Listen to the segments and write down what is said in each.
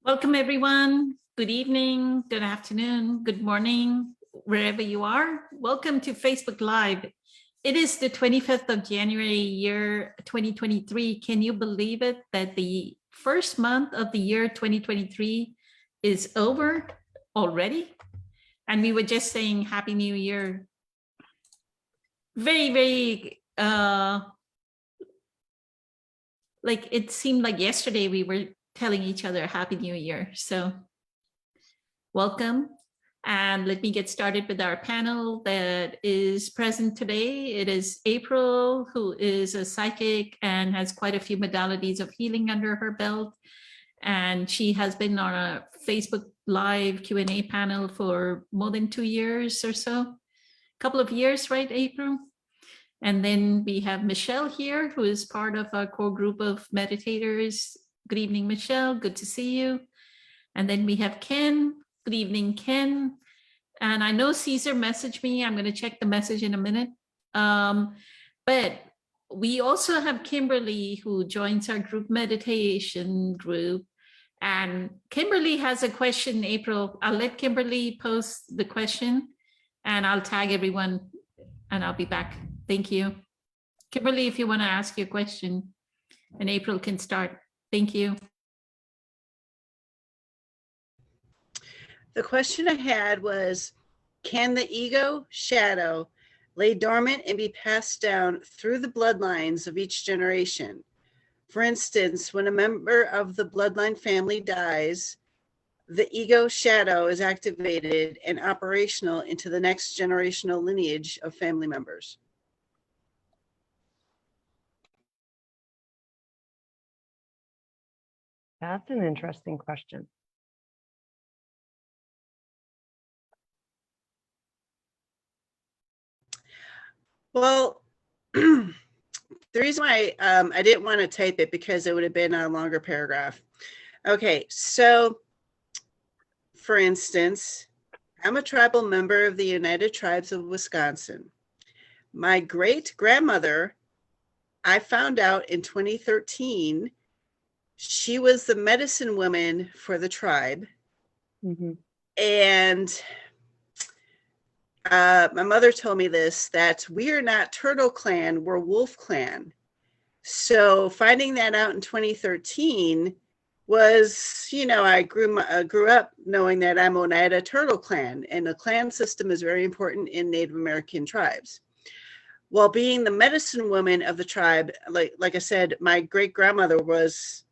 Welcome, everyone. Good evening, good afternoon, good morning, wherever you are. Welcome to Facebook Live. It is the 25th of January, year 2023. Can you believe it that the first month of the year 2023 is over already? And we were just saying Happy New Year. Very, like it seemed like yesterday we were telling each other Happy New Year. So welcome. And let me get started with our panel that is present today. It is April, who is a psychic and has quite a few modalities of healing under her belt. And she has been on a Facebook Live Q&A panel for more than 2 years or so. A couple of years, right, April? And then we have Michelle here, who is part of our core group of meditators. Good evening, Michelle. Good to see you. And then we have Ken. Good evening, Ken. And I know Caesar messaged me. I'm going to check the message in a minute. But we also have Kimberly, who joins our group meditation group. And Kimberly has a question, April. I'll let Kimberly post the question and I'll tag everyone and I'll be back. Thank you. Kimberly, if you want to ask your question, and April can start. Thank you. The question I had was, can the ego shadow lay dormant and be passed down through the bloodlines of each generation? For instance, when a member of the bloodline family dies, the ego shadow is activated and operational into the next generational lineage of family members. That's an interesting question. Well, the reason why I didn't want to type it because it would have been a longer paragraph. Okay, so for instance, I'm a tribal member of the United Tribes of Wisconsin. My great grandmother, I found out in 2013, she was the medicine woman for the tribe. Mm-hmm. And my mother told me this, that we are not Turtle Clan, we're Wolf Clan. So finding that out in 2013 was, you know, I grew up knowing that I'm Oneida Turtle Clan, and the clan system is very important in Native American tribes. While being the medicine woman of the tribe, like I said, my grandfather was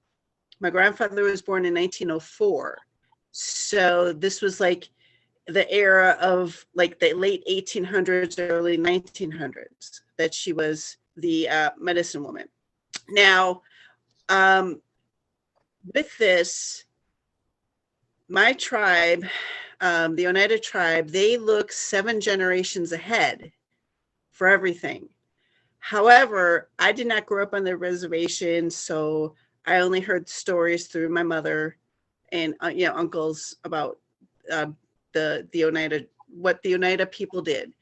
born in 1904. So this was like the era of like the late 1800s, early 1900s, that she was the medicine woman. Now, with this, my tribe, the Oneida tribe, they look 7 generations ahead for everything. However, I did not grow up on the reservation, so I only heard stories through my mother and uncles about the Oneida, what the Oneida people did.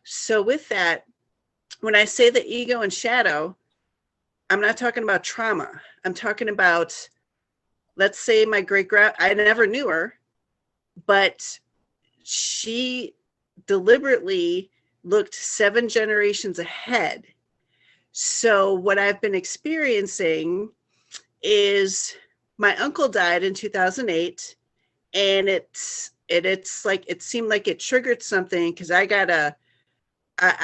So with that, when I say the ego and shadow, I'm not talking about trauma. I'm talking about, let's say my I never knew her, but she deliberately looked 7 generations ahead. So what I've been experiencing is my uncle died in 2008, and it's like, it seemed like it triggered something, because I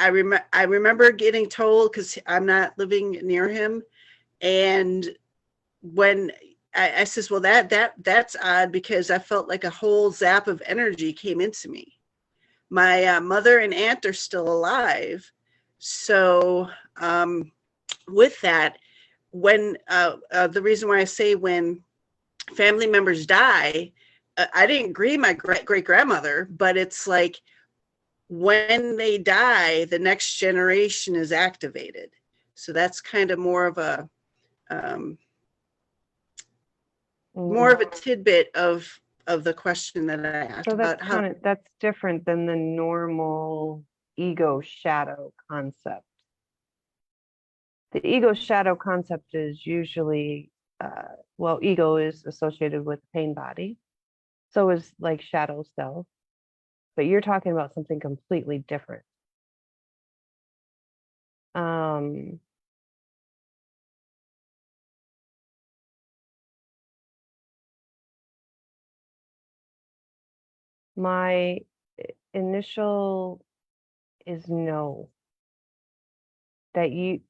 remember getting told, because I'm not living near him, and when I says, well, that's odd, because I felt like a whole zap of energy came into me. My mother and aunt are still alive, so with that, when the reason why I say when family members die, I didn't grieve my great grandmother, but it's like when they die, the next generation is activated. So that's kind of more of a tidbit of the question that I asked. So about how that's different than the normal ego shadow concept. The ego shadow concept is usually well, ego is associated with pain body. So is like shadow self, but you're talking about something completely different. Um, my initial is no, that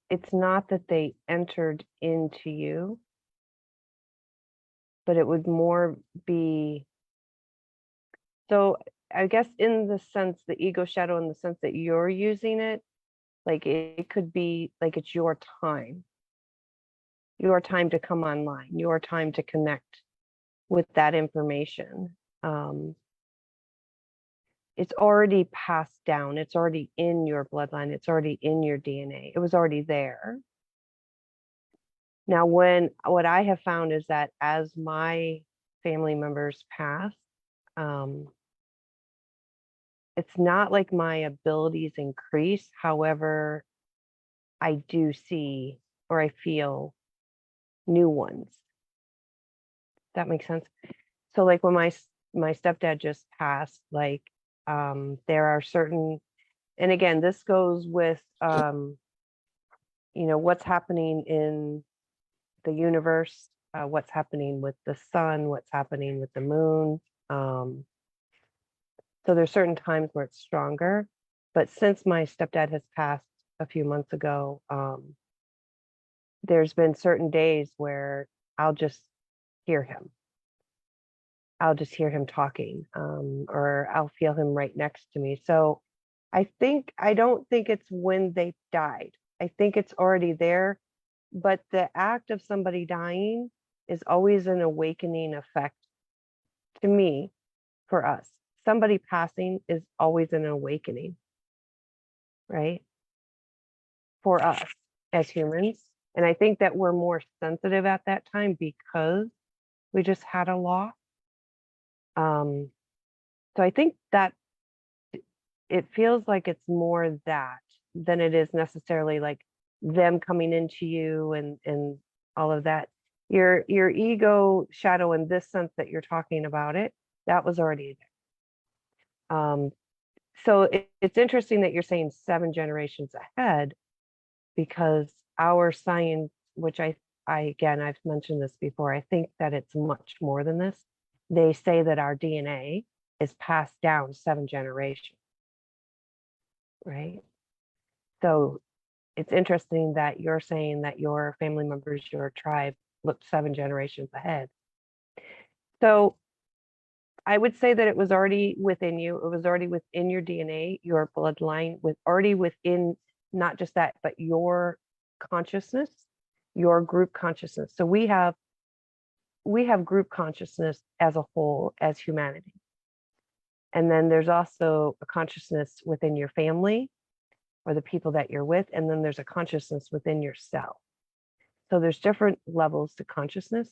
it's not that they entered into you, but it would more be, so I guess in the sense, the ego shadow, in the sense that you're using it, like it could be like it's your time to come online, your time to connect with that information. It's already passed down. It's already in your bloodline. It's already in your DNA. It was already there. Now, what I have found is that as my family members pass, it's not like my abilities increase. However, I do see or I feel new ones. That makes sense. So like when my stepdad just passed, like there are certain, and again, this goes with what's happening in the universe, what's happening with the sun, what's happening with the moon. So there's certain times where it's stronger, but since my stepdad has passed a few months ago, there's been certain days where I'll just hear him. I'll just hear him talking, or I'll feel him right next to me. So I don't think it's when they died. I think it's already there, but the act of somebody dying is always an awakening effect to me, for us. Somebody passing is always an awakening, right? For us as humans. And I think that we're more sensitive at that time because we just had a loss. So I think that it feels like it's more that than it is necessarily like them coming into you and all of that. Your ego shadow, in this sense that you're talking about it, that was already there. So it's interesting that you're saying 7 generations ahead, because our science, which I again, I've mentioned this before, I think that it's much more than this. They say that our DNA is passed down 7 generations, right? So it's interesting that you're saying that your family members, your tribe, looked 7 generations ahead. So I would say that it was already within you. It was already within your DNA, your bloodline, already within not just that, but your consciousness, your group consciousness. So we have group consciousness as a whole, as humanity. And then there's also a consciousness within your family or the people that you're with. And then there's a consciousness within yourself. So there's different levels to consciousness.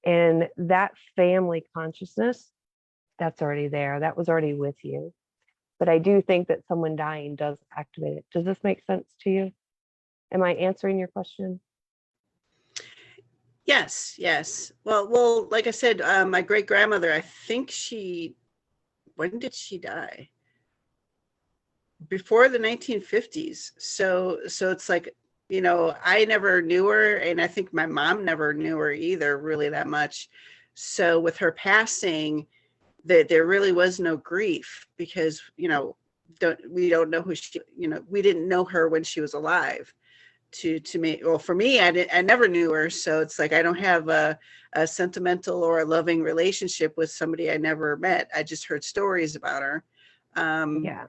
And that family consciousness, that's already there. That was already with you. But I do think that someone dying does activate it. Does this make sense to you? Am I answering your question? Yes. Well, like I said, my great grandmother, I think when did she die? Before the 1950s. So it's like, I never knew her, and I think my mom never knew her either, really, that much. So with her passing, there really was no grief, because we don't know who she, we didn't know her when she was alive. To me, well, for me, I never knew her, so it's like I don't have a sentimental or a loving relationship with somebody I never met. I just heard stories about her. Yeah.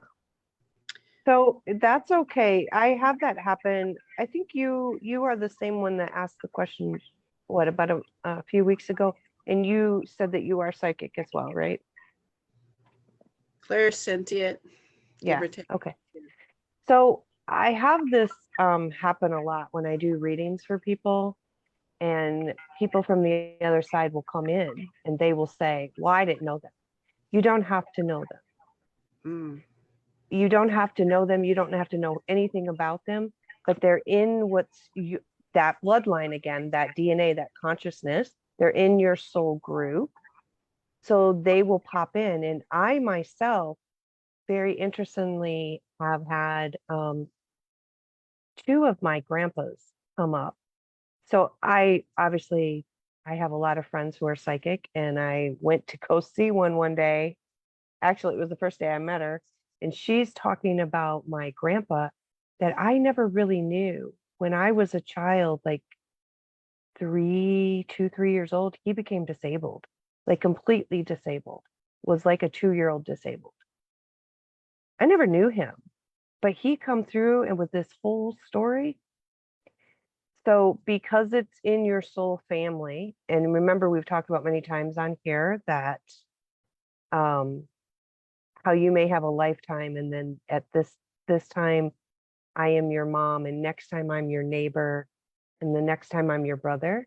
So that's okay. I have that happen. I think you are the same one that asked the question, what, about a few weeks ago? And you said that you are psychic as well, right? Clairsentient, Yeah. give or take. Okay. So I have this happen a lot when I do readings for people, and people from the other side will come in and they will say, well, I didn't know them. You don't have to know them. Mm. You don't have to know them. You don't have to know anything about them, but they're in that bloodline again, that DNA, that consciousness, they're in your soul group. So they will pop in. And I myself, very interestingly, have had two of my grandpas come up. So I have a lot of friends who are psychic, and I went to go see one day. Actually, it was the first day I met her, and she's talking about my grandpa that I never really knew. When I was a child, like 3 years old, he became disabled, like completely disabled, was like a 2-year-old disabled. I never knew him, but he come through and with this whole story. So because it's in your soul family, and remember, we've talked about many times on here that how you may have a lifetime, and then at this time I am your mom, and next time I'm your neighbor, and the next time I'm your brother.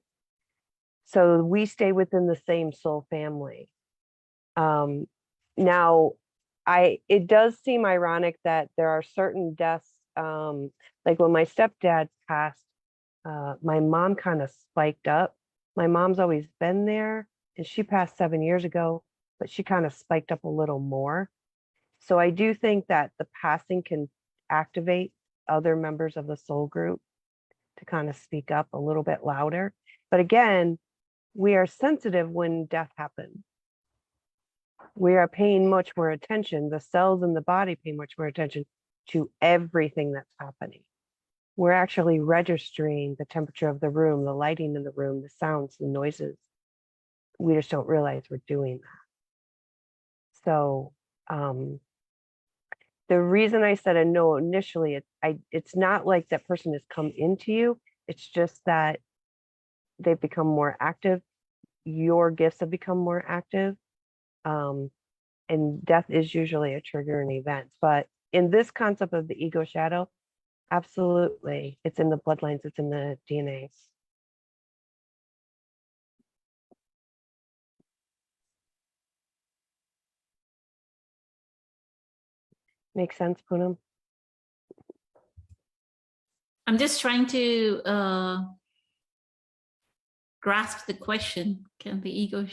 So we stay within the same soul family. Now, it does seem ironic that there are certain deaths, like when my stepdad passed, my mom kind of spiked up. My mom's always been there, and she passed 7 years ago, but she kind of spiked up a little more. So I do think that the passing can activate other members of the soul group to kind of speak up a little bit louder. But again, we are sensitive when death happens. We are paying much more attention. The cells in the body pay much more attention to everything that's happening. We're actually registering the temperature of the room, the lighting in the room, the sounds, the noises. We just don't realize we're doing that. So the reason I said a no initially, it's not like that person has come into you. It's just that they've become more active. Your gifts have become more active. And death is usually a triggering event. But in this concept of the ego shadow, absolutely, it's in the bloodlines, it's in the DNA. Makes sense, Poonam? I'm just trying to grasp the question. Can the ego?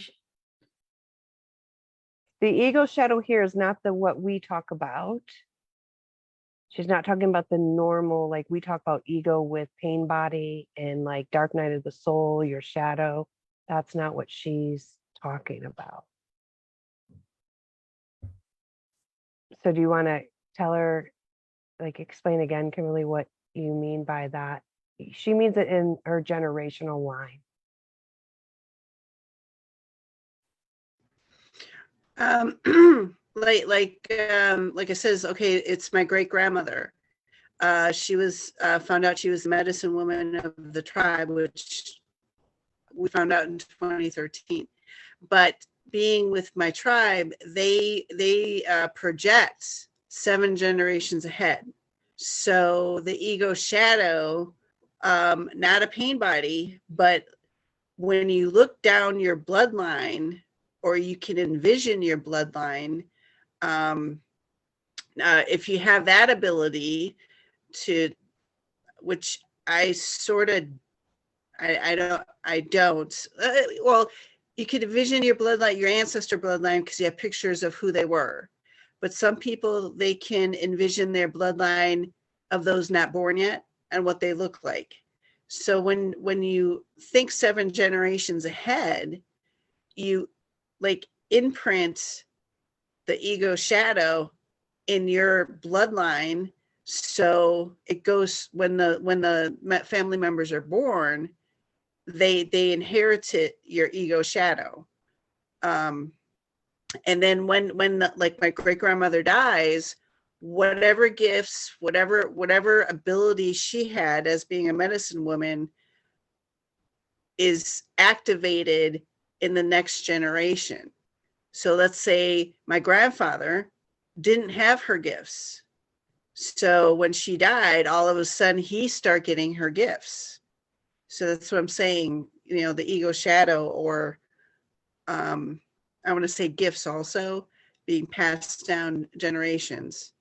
The ego shadow here is not what we talk about. She's not talking about the normal, like we talk about ego with pain body and like dark night of the soul, your shadow. That's not what she's talking about. So do you want to tell her, like explain again, Kimberly, what you mean by that? She means it in her generational line. Like I says, okay, it's my great grandmother. She was found out she was the medicine woman of the tribe, which we found out in 2013. But being with my tribe, they project 7 generations ahead. So the ego shadow, not a pain body, but when you look down your bloodline, or you can envision your bloodline, if you have that ability to, which I sort of, I don't. Well, you could envision your bloodline, your ancestor bloodline, because you have pictures of who they were. But some people, they can envision their bloodline of those not born yet and what they look like. So when you think 7 generations ahead, you like imprint the ego shadow in your bloodline. So it goes when the family members are born, they inherited your ego shadow. And then when like my great grandmother dies, whatever gifts, whatever ability she had as being a medicine woman is activated in the next generation. So let's say my grandfather didn't have her gifts. So when she died, all of a sudden he started getting her gifts. So that's what I'm saying, the ego shadow, or I want to say gifts also being passed down generations.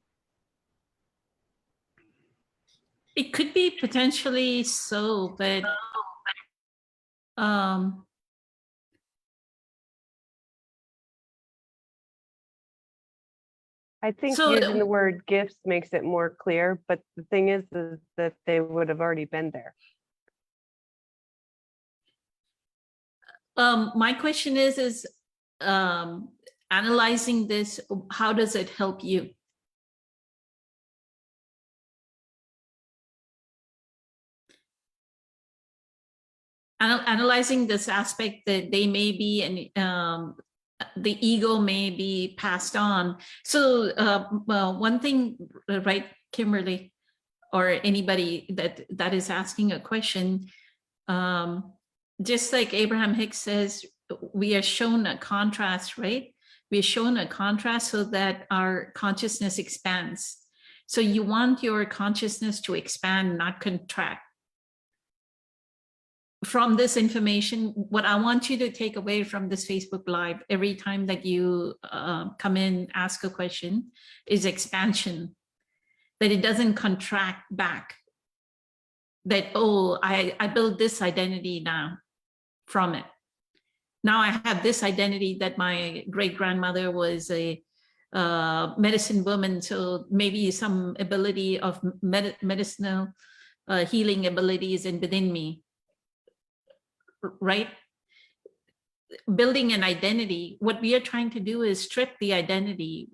It could be potentially so, but um, I think so using the word gifts makes it more clear, but the thing is that they would have already been there. my question is analyzing this, how does it help you? Analyzing this aspect that they may be, and the ego may be passed on. So well, one thing, right, Kimberly, or anybody that is asking a question, just like Abraham Hicks says, we are shown a contrast, right? We are shown a contrast so that our consciousness expands. So you want your consciousness to expand, not contract. From this information, what I want you to take away from this Facebook Live every time that you come in, ask a question, is expansion, that it doesn't contract back. That, oh, I built this identity now from it. Now I have this identity that my great-grandmother was a medicine woman, so maybe some ability of medicinal healing abilities in within me. Right? Building an identity, what we are trying to do is strip the identity,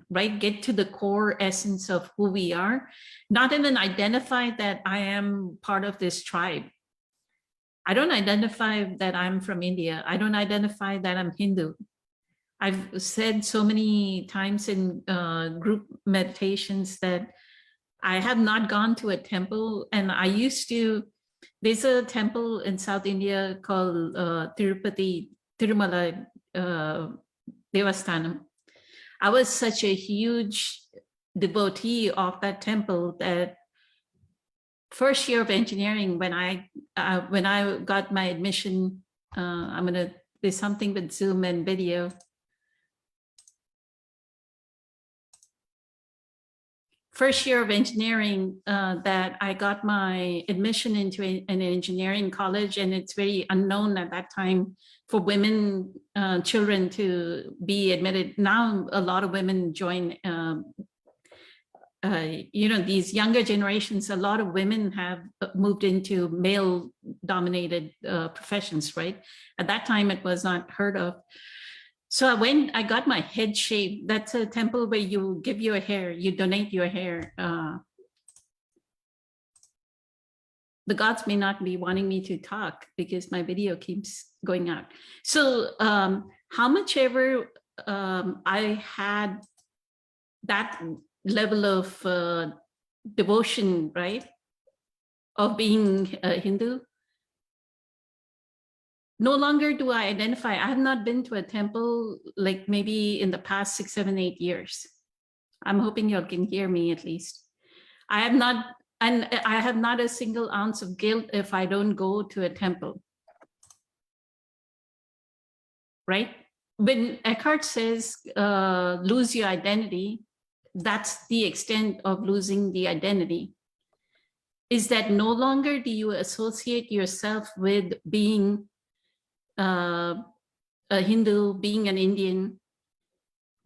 right? Get to the core essence of who we are, not even identify that I am part of this tribe. I don't identify that I'm from India. I don't identify that I'm Hindu. I've said so many times in group meditations that I have not gone to a temple, and I used to. There's a temple in South India called Tirumala Devasthanam. I was such a huge devotee of that temple that first year of engineering, when I got my admission, I'm gonna, there's something with Zoom and video. First year of engineering, that I got my admission into an engineering college, and it's very unknown at that time for women, children to be admitted. Now a lot of women join, these younger generations, a lot of women have moved into male dominated professions, right? At that time, it was not heard of. So I got my head shaved. That's a temple where you give your hair, you donate your hair. The gods may not be wanting me to talk because my video keeps going out. So how much ever I had that level of devotion, right, of being a Hindu, no longer do I identify. I have not been to a temple like maybe in the past 6, 7, 8 years. I'm hoping you all can hear me at least. I have not, and I have not a single ounce of guilt if I don't go to a temple. Right? When Eckhart says lose your identity, that's the extent of losing the identity. Is that no longer do you associate yourself with being a Hindu, being an Indian,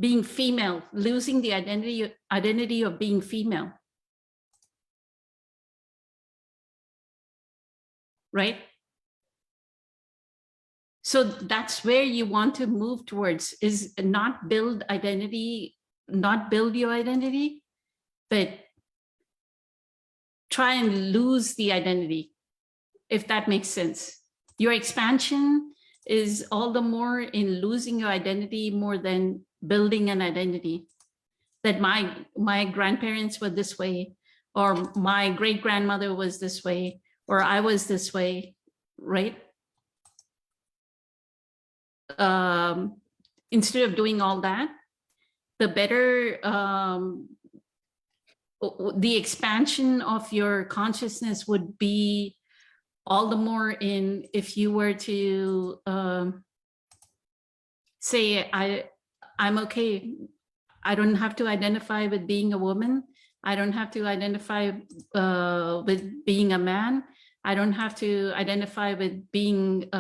being female, losing the identity of being female. Right? So that's where you want to move towards, is not build identity, not build your identity, but try and lose the identity, if that makes sense. Your expansion is all the more in losing your identity more than building an identity. That my grandparents were this way, or my great-grandmother was this way, or I was this way, right? Instead of doing all that, the better the expansion of your consciousness would be all the more in, if you were to say, I'm okay, I don't have to identify with being a woman, I don't have to identify with being a man. I don't have to identify with being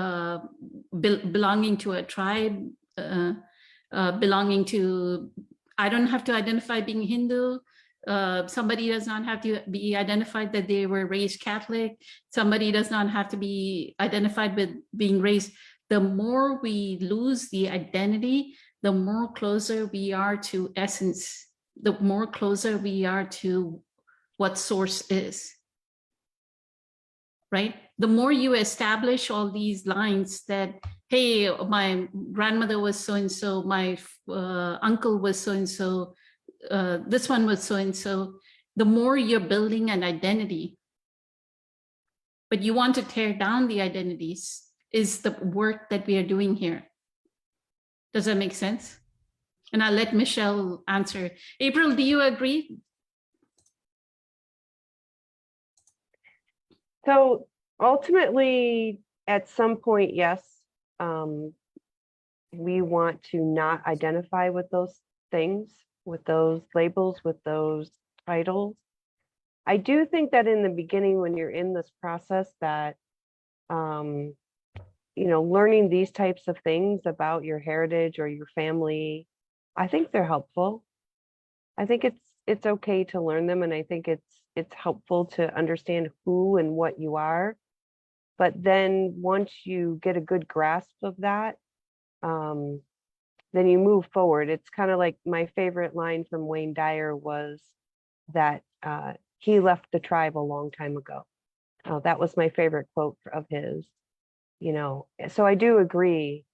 belonging to a tribe, belonging to. I don't have to identify being Hindu. Somebody does not have to be identified that they were raised Catholic. Somebody does not have to be identified with being raised. The more we lose the identity, the more closer we are to essence, the more closer we are to what source is, right? The more you establish all these lines that, hey, my grandmother was so-and-so, my uncle was so-and-so, this one was so-and-so, the more you're building an identity. But you want to tear down the identities is the work that we are doing here. Does that make sense? And I'll let Michelle answer. April, do you agree? So ultimately, at some point, yes, we want to not identify with those things, with those labels, with those titles. I do think that in the beginning, when you're in this process, that learning these types of things about your heritage or your family, I think they're helpful. I think it's okay to learn them, and I think it's helpful to understand who and what you are. But then once you get a good grasp of that, then you move forward. It's kind of like my favorite line from Wayne Dyer was that he left the tribe a long time ago. That was my favorite quote of his. So I do agree.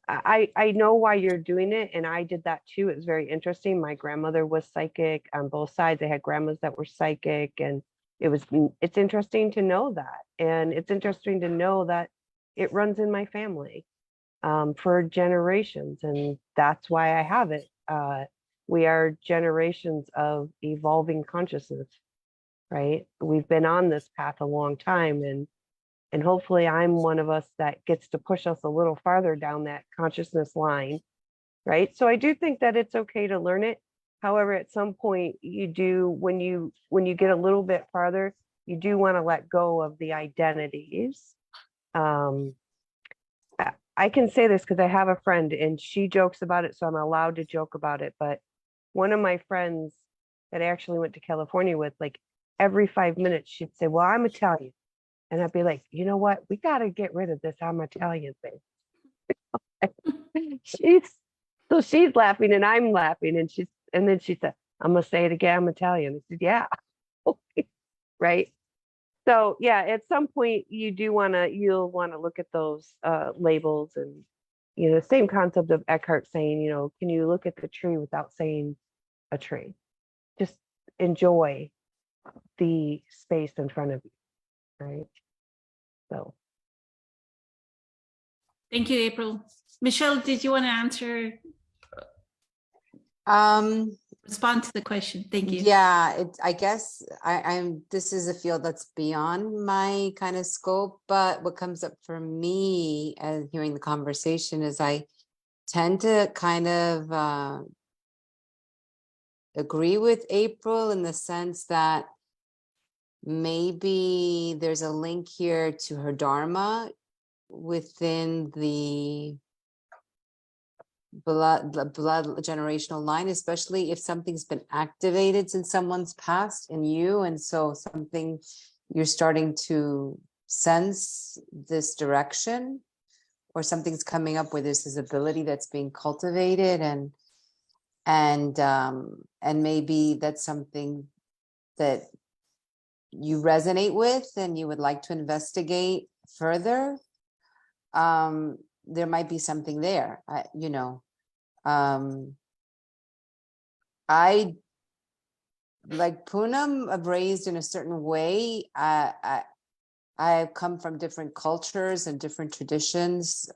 I know why you're doing it, and I did that too. It was very interesting. My grandmother was psychic on both sides. I had grandmas that were psychic, and it's interesting to know that, and it's interesting to know that it runs in my family for generations, and that's why I have it. We are generations of evolving consciousness, right? We've been on this path a long time, and hopefully I'm one of us that gets to push us a little farther down that consciousness line, right? So I do think that it's okay to learn it. However, at some point you do, when you get a little bit farther, you do want to let go of the identities. I can say this because I have a friend and she jokes about it, so I'm allowed to joke about it. But one of my friends that I actually went to California with, like every 5 minutes, she'd say, "Well, I'm Italian." And I'd be like, you know what? We got to get rid of this I'm Italian thing. she's laughing and I'm laughing. And then she said, "I'm going to say it again. I'm Italian." I said, "Yeah." Right. So yeah, at some point you'll want to look at those labels, and, same concept of Eckhart saying, can you look at the tree without saying a tree? Just enjoy the space in front of you. Right. So. Thank you, April. Michelle, did you want to answer? Respond to the question. Thank you. Yeah, I guess this is a field that's beyond my kind of scope, but what comes up for me as hearing the conversation is I tend to kind of agree with April in the sense that maybe there's a link here to her dharma within the blood generational line, especially if something's been activated in someone's past in you, and so something you're starting to sense this direction, or something's coming up where there's this ability that's being cultivated, and maybe that's something that you resonate with and you would like to investigate further. There might be something there, I like Poonam, I'm raised in a certain way. I've come from different cultures and different traditions,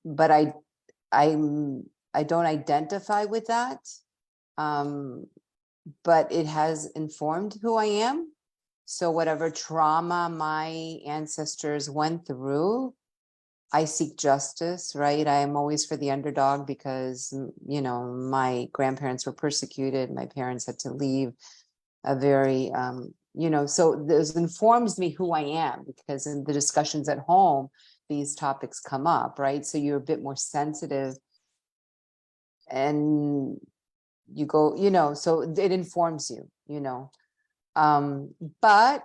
but I don't identify with that. But it has informed who I am. So whatever trauma my ancestors went through I seek justice, right? I am always for the underdog because, you know, my grandparents were persecuted. My parents had to leave a very, you know, so this informs me who I am, because in the discussions at home, these topics come up, right? So you're a bit more sensitive and you go, you know, so it informs you, you know. But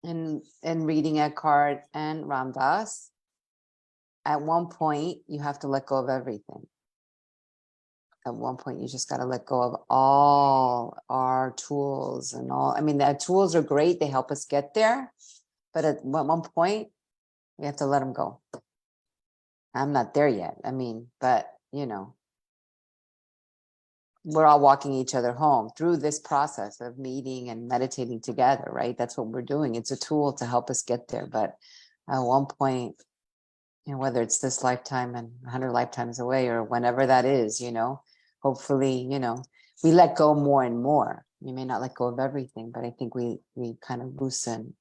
in reading Eckhart and Ram Dass, at one point you have to let go of everything. At one point you just got to let go of all our tools and all. I mean, the tools are great, they help us get there, but at one point we have to let them go. I'm not there yet, I mean, but you know, we're all walking each other home through this process of meeting and meditating together, right? That's what we're doing. It's a tool to help us get there. But at one point, you know, whether it's this lifetime and 100 lifetimes away or whenever that is, you know, hopefully, you know, we let go more and more. You may not let go of everything, but I think we kind of loosen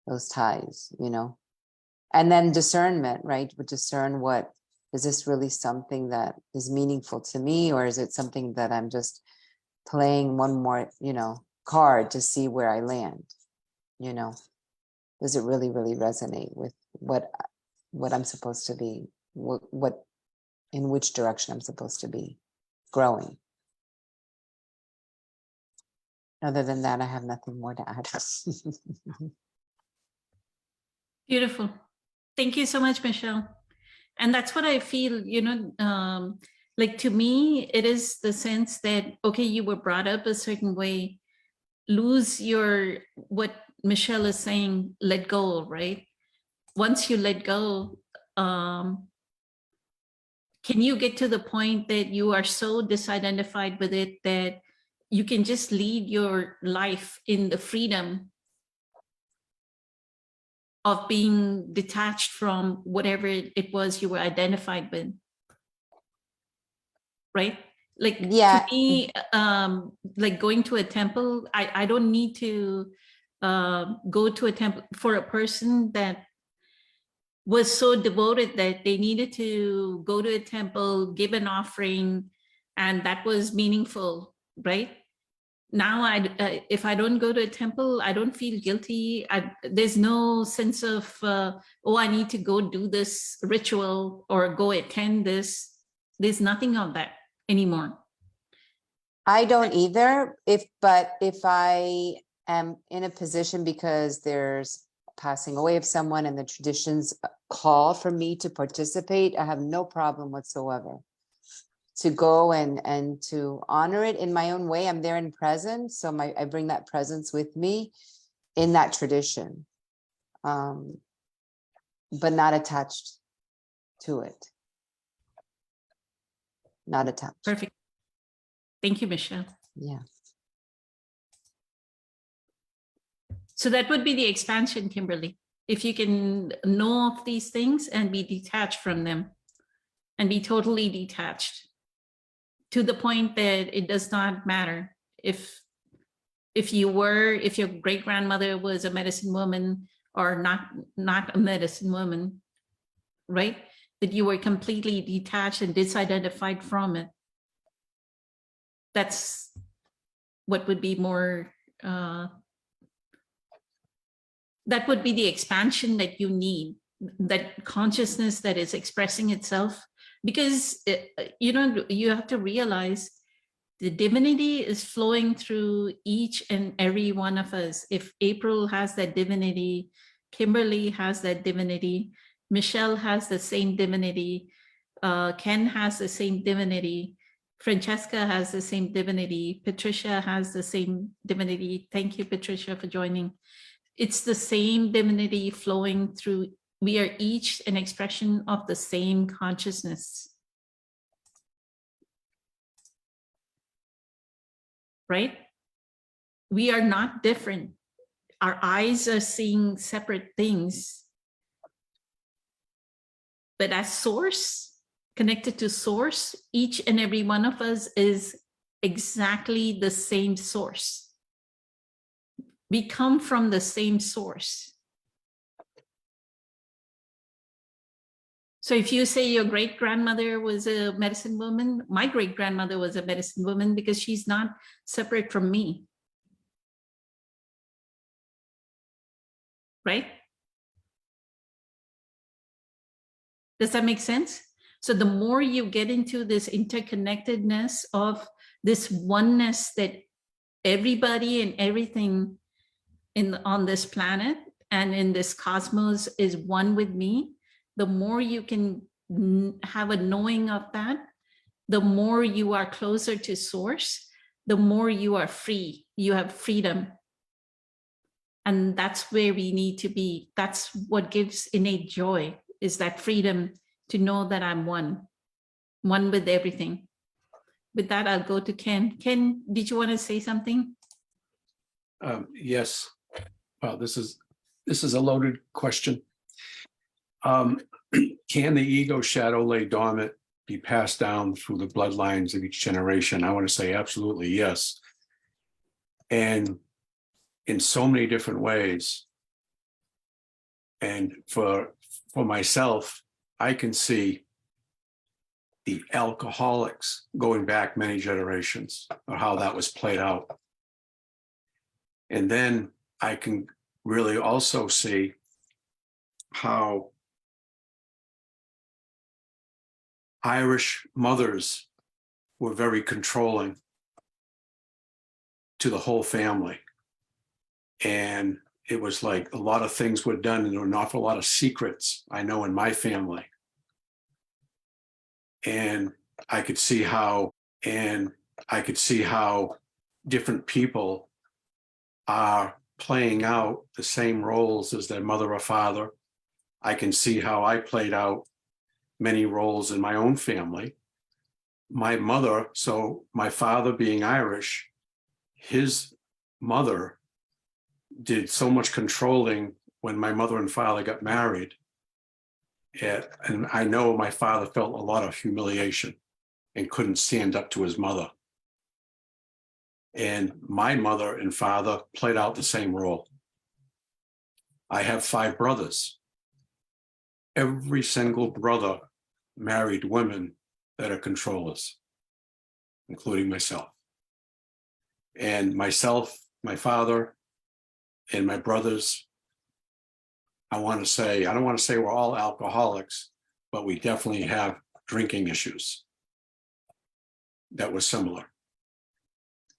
those ties, you know. And then discernment, right? We discern, what is this really something that is meaningful to me, or is it something that I'm just playing one more, you know, card to see where I land? You know, does it really resonate with what I'm supposed to be, what in which direction I'm supposed to be growing? Other than that, I have nothing more to add. Beautiful. Thank you so much, Michelle. And that's what I feel, you know, like to me, it is the sense that, okay, you were brought up a certain way, lose your, what Michelle is saying, let go, right? Once you let go, can you get to the point that you are so disidentified with it that you can just lead your life in the freedom of being detached from whatever it was you were identified with, right? Like, Yeah. to me, like going to a temple, I don't need to go to a temple for a person that was so devoted that they needed to go to a temple, give an offering, and that was meaningful, right? Now, if I don't go to a temple, I don't feel guilty. There's no sense of, oh, I need to go do this ritual or go attend this. There's nothing of that anymore. I don't either. But if I am in a position because there's passing away of someone and the traditions call for me to participate, I have no problem whatsoever to go and to honor it in my own way. I'm there in presence, so I bring that presence with me in that tradition, but not attached to it. Not attached. Perfect. Thank you, Michelle. Yeah. So that would be the expansion, Kimberly. If you can know of these things and be detached from them and be totally detached to the point that it does not matter if your great grandmother was a medicine woman or not a medicine woman, right? That you were completely detached and disidentified from it. That's what would be more, that would be the expansion that you need, that consciousness that is expressing itself. Because, you know, you have to realize the divinity is flowing through each and every one of us. If April has that divinity, Kimberly has that divinity, Michelle has the same divinity, Ken has the same divinity, Francesca has the same divinity, Patricia has the same divinity. Thank you, Patricia, for joining. It's the same divinity flowing through. We are each an expression of the same consciousness. Right? We are not different. Our eyes are seeing separate things. But as source, connected to source, each and every one of us is exactly the same source. We come from the same source. So if you say your great grandmother was a medicine woman, my great grandmother was a medicine woman because she's not separate from me. Right? Does that make sense? So the more you get into this interconnectedness of this oneness that everybody and everything on this planet and in this cosmos is one with me, the more you can have a knowing of that, the more you are closer to source, the more you are free, you have freedom. And that's where we need to be. That's what gives innate joy, is that freedom to know that I'm one with everything. With that, I'll go to Ken. Ken, did you want to say something? Yes. Well, this is a loaded question. Can the ego shadow lay dormant be passed down through the bloodlines of each generation? I want to say absolutely yes. And in so many different ways. And for myself, I can see the alcoholics going back many generations, or how that was played out. And then I can really also see how Irish mothers were very controlling to the whole family. And it was like a lot of things were done, and there were an awful lot of secrets, I know, in my family. And I could see how different people are playing out the same roles as their mother or father. I can see how I played out many roles in my own family. My mother, so my father being Irish, his mother did so much controlling when my mother and father got married. And I know my father felt a lot of humiliation and couldn't stand up to his mother. And my mother and father played out the same role. I have 5 brothers. Every single brother married women that are controllers, including myself. And myself, my father, and my brothers, I don't want to say we're all alcoholics, but we definitely have drinking issues that were similar.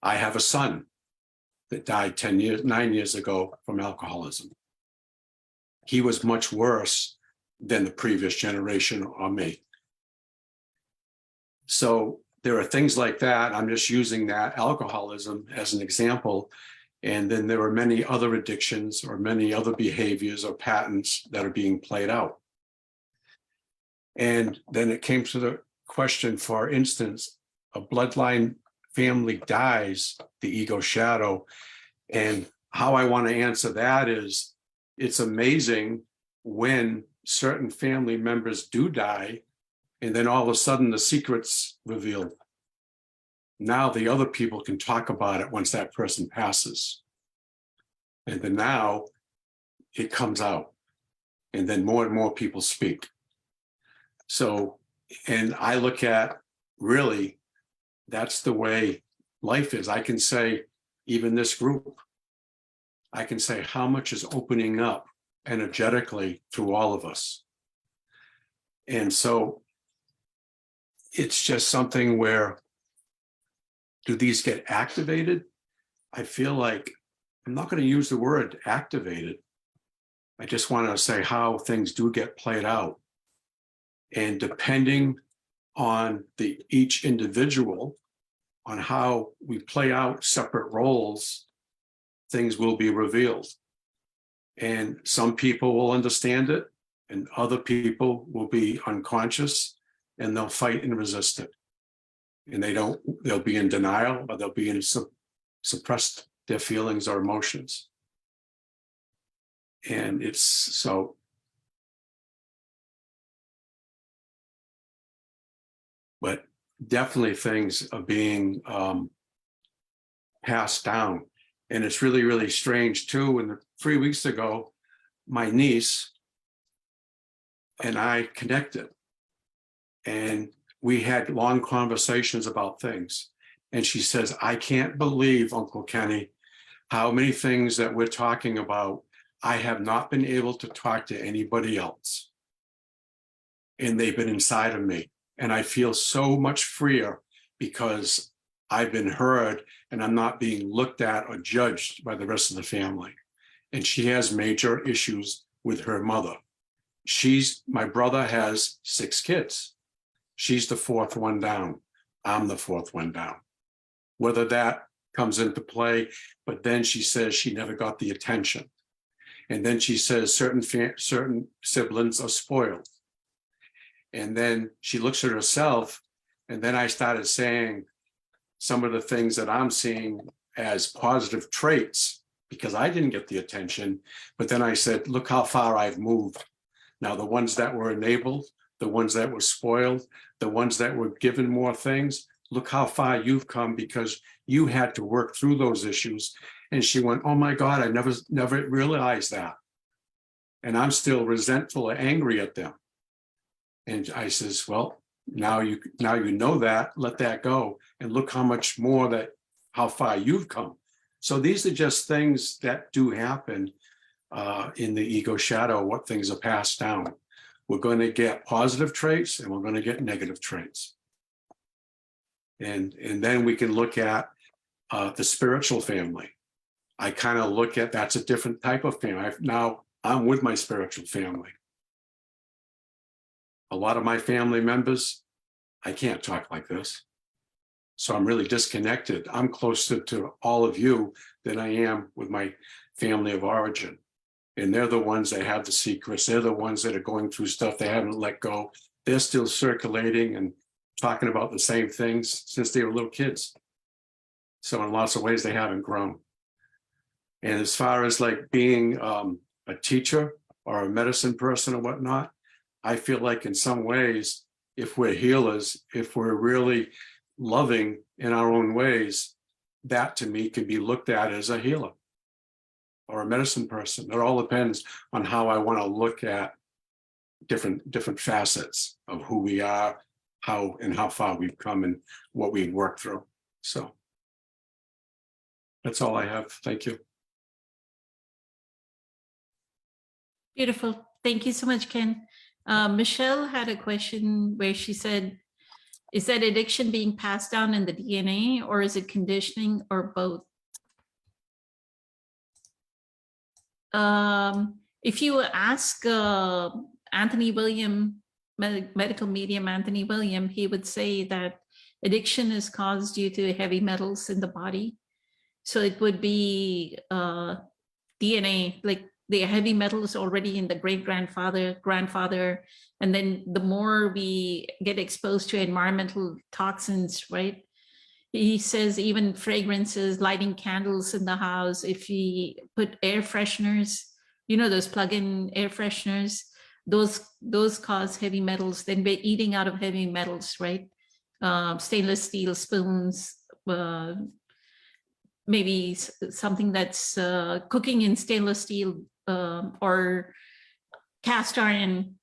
I have a son that died 9 years ago from alcoholism. He was much worse than the previous generation or me. So there are things like that. I'm just using that alcoholism as an example. And then there are many other addictions or many other behaviors or patterns that are being played out. And then it came to the question, for instance, a bloodline family dies, the ego shadow. And how I want to answer that is, it's amazing when certain family members do die, and then all of a sudden the secret's revealed. Now the other people can talk about it once that person passes. And then now it comes out. And then more and more people speak. So, and I look at, really, that's the way life is. I can say, even this group, I can say how much is opening up energetically through all of us. And so it's just something where, do these get activated? I feel like I'm not going to use the word activated. I just want to say how things do get played out. And depending on each individual, on how we play out separate roles, things will be revealed. And some people will understand it, and other people will be unconscious, and they'll fight and resist it. And they'll be in denial, or they'll be in suppressed their feelings or emotions. And it's so. But definitely things are being passed down. And it's really, really strange too. And 3 weeks ago, my niece and I connected. And we had long conversations about things. And she says, I can't believe, Uncle Kenny, how many things that we're talking about, I have not been able to talk to anybody else. And they've been inside of me. And I feel so much freer because I've been heard and I'm not being looked at or judged by the rest of the family. And she has major issues with her mother. My brother has 6 kids. She's the 4th one down. I'm the 4th one down. Whether that comes into play, but then she says she never got the attention. And then she says certain siblings are spoiled. And then she looks at herself, and then I started saying some of the things that I'm seeing as positive traits because I didn't get the attention. But then I said, look how far I've moved. Now, the ones that were enabled, the ones that were spoiled, the ones that were given more things, look how far you've come because you had to work through those issues. And she went, oh my God, I never realized that. And I'm still resentful or angry at them. And I says, well, now you know that, let that go. And look how much more how far you've come. So these are just things that do happen in the ego shadow, what things are passed down. We're going to get positive traits and we're going to get negative traits. And then we can look at the spiritual family. I kind of look at, that's a different type of family. Now I'm with my spiritual family. A lot of my family members, I can't talk like this. So I'm really disconnected. I'm closer to all of you than I am with my family of origin. And they're the ones that have the secrets. They're the ones that are going through stuff they haven't let go. They're still circulating and talking about the same things since they were little kids. So in lots of ways, they haven't grown. And as far as like being a teacher or a medicine person or whatnot, I feel like in some ways, if we're healers, if we're really loving in our own ways, that to me can be looked at as a healer or a medicine person. It all depends on how I want to look at different facets of who we are, how far we've come and what we've worked through. So that's all I have. Thank you. Beautiful. Thank you so much, Ken. Michelle had a question where she said, is that addiction being passed down in the DNA or is it conditioning or both? If you ask Anthony William, medical medium Anthony William, he would say that addiction is caused due to heavy metals in the body. So it would be DNA, like the heavy metals already in the great-grandfather, grandfather, and then the more we get exposed to environmental toxins, right? He says even fragrances, lighting candles in the house, if we put air fresheners, you know, those plug-in air fresheners, those cause heavy metals. Then we're eating out of heavy metals, right? Stainless steel spoons, maybe something that's cooking in stainless steel or cast iron,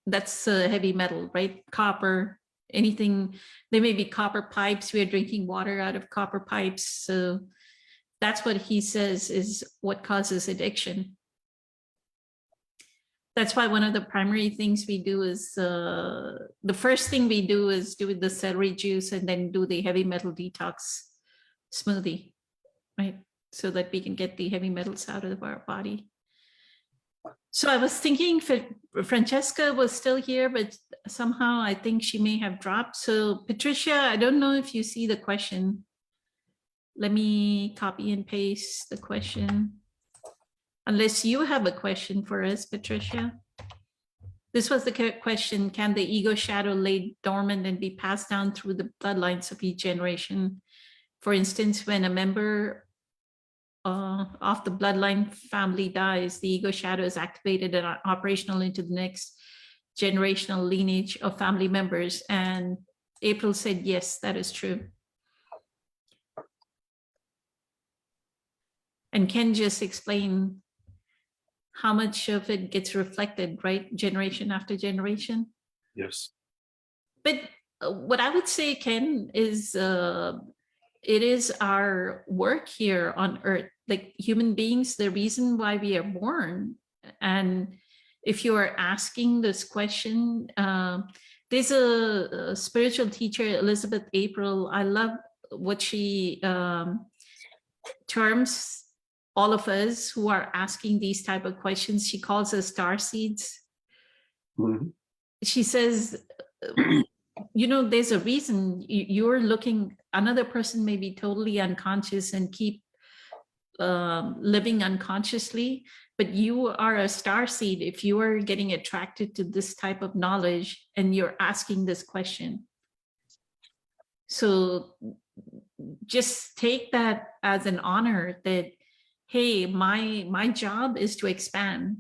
that's heavy metal, right? Copper, anything. There may be copper pipes. We are drinking water out of copper pipes. So that's what he says is what causes addiction. That's why one of the primary things we do is, the first thing we do is do the celery juice and then do the heavy metal detox smoothie, right? So that we can get the heavy metals out of our body. So I was thinking Francesca was still here, but somehow I think she may have dropped. So Patricia, I don't know if you see the question. Let me copy and paste the question. Unless you have a question for us, Patricia. This was the question, can the ego shadow lay dormant and be passed down through the bloodlines of each generation? For instance, when a member of the bloodline family dies, the ego shadow is activated and operational into the next generational lineage of family members. And April said, yes, that is true. And Ken just explained how much of it gets reflected, right? Generation after generation. Yes. But what I would say, Ken, is it is our work here on earth, like human beings, the reason why we are born. And if you are asking this question, there's a spiritual teacher, Elizabeth April. I love what she terms all of us who are asking these type of questions. She calls us star seeds. Mhm. She says, you know, there's a reason you're looking, another person may be totally unconscious and keep living unconsciously, but you are a star seed if you are getting attracted to this type of knowledge and you're asking this question. So just take that as an honor that, hey, my job is to expand.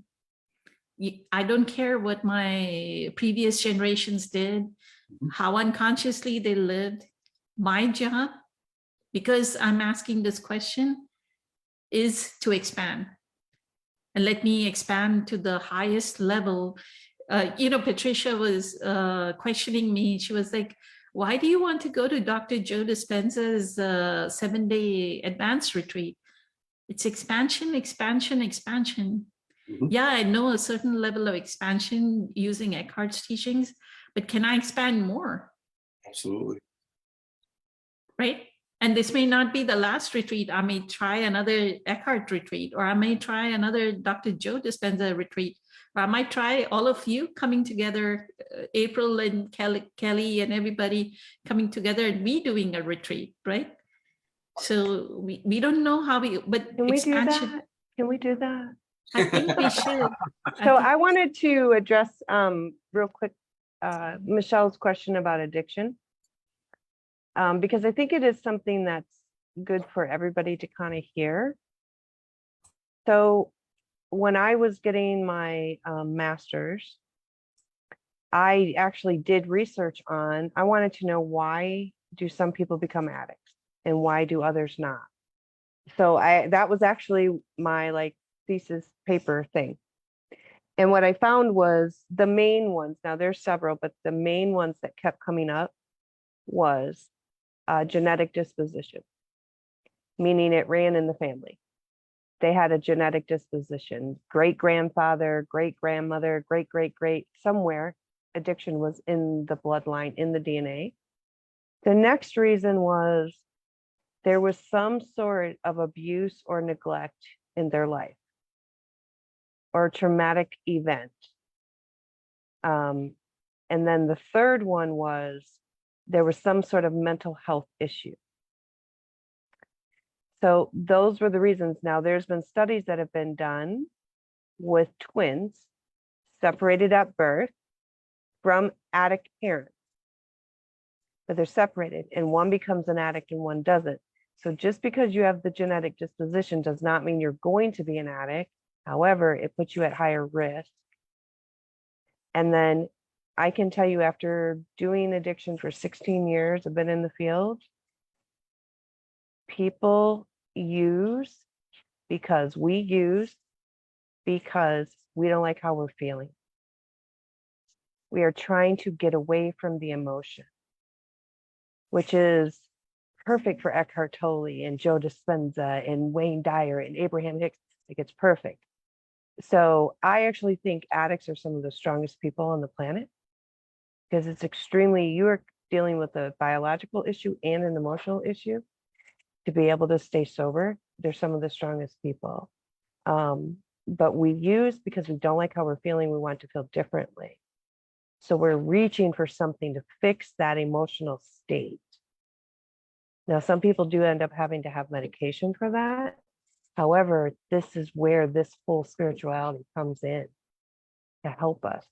I don't care what my previous generations did, how unconsciously they lived. My job, because I'm asking this question, is to expand. And let me expand to the highest level. You know, Patricia was questioning me. She was like, why do you want to go to Dr. Joe Dispenza's 7-day advanced retreat? It's expansion, expansion, expansion. Mhm. Yeah, I know a certain level of expansion using Eckhart's teachings, but can I expand more? Absolutely. Right? And this may not be the last retreat. I may try another Eckhart retreat, or I may try another Dr. Joe Dispenza retreat, or I might try all of you coming together, April and Kelly and everybody coming together and we doing a retreat, right? So we don't know how we, but Can we do expansion, that? Can we do that? I think we should. So think- I wanted to address real quick Michelle's question about addiction. Because I think it is something that's good for everybody to kind of hear. So when I was getting my master's, I actually did research on, I wanted to know, why do some people become addicts and why do others not? So that was actually my like thesis paper thing. And what I found was the main ones, now there's several, but the main ones that kept coming up was genetic disposition, meaning it ran in the family. They had a genetic disposition, great grandfather, great grandmother, great, great, great, somewhere addiction was in the bloodline, in the DNA. The next reason was there was some sort of abuse or neglect in their life or traumatic event. And then the third one was there was some sort of mental health issue. So those were the reasons. Now there's been studies that have been done with twins separated at birth from addict parents, but they're separated and one becomes an addict and one doesn't. So just because you have the genetic disposition does not mean you're going to be an addict. However, it puts you at higher risk. And then I can tell you, after doing addiction for 16 years, I've been in the field, people use because we don't like how we're feeling. We are trying to get away from the emotion, which is perfect for Eckhart Tolle and Joe Dispenza and Wayne Dyer and Abraham Hicks. Like, it's perfect. So I actually think addicts are some of the strongest people on the planet, because it's extremely, you are dealing with a biological issue and an emotional issue. To be able to stay sober, they're some of the strongest people. But we use because we don't like how we're feeling, we want to feel differently. So we're reaching for something to fix that emotional state. Now, some people do end up having to have medication for that. However, this is where this full spirituality comes in to help us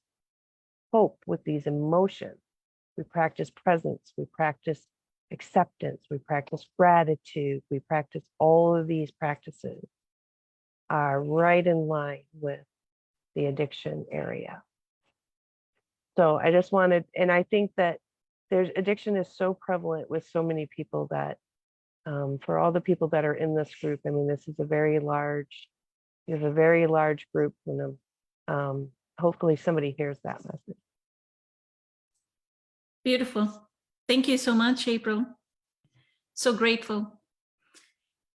cope with these emotions. We practice presence, we practice acceptance, we practice gratitude, we practice all of these practices are right in line with the addiction area. So I just wanted, and I think that addiction is so prevalent with so many people that for all the people that are in this group, I mean, this is a very large, you have a very large group, and hopefully somebody hears that message. Beautiful. Thank you so much, April. So grateful.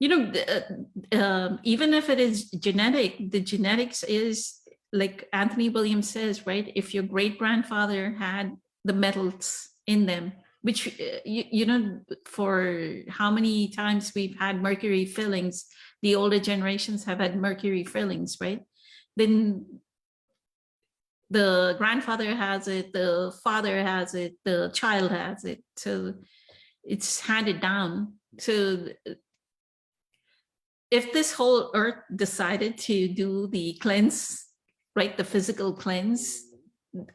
You know, even if it is genetic, the genetics is like Anthony Williams says, right? If your great grandfather had the metals in them, which, you know, for how many times we've had mercury fillings, the older generations have had mercury fillings, right? Then the grandfather has it, the father has it, the child has it. So it's handed down. So if this whole earth decided to do the cleanse, right, the physical cleanse,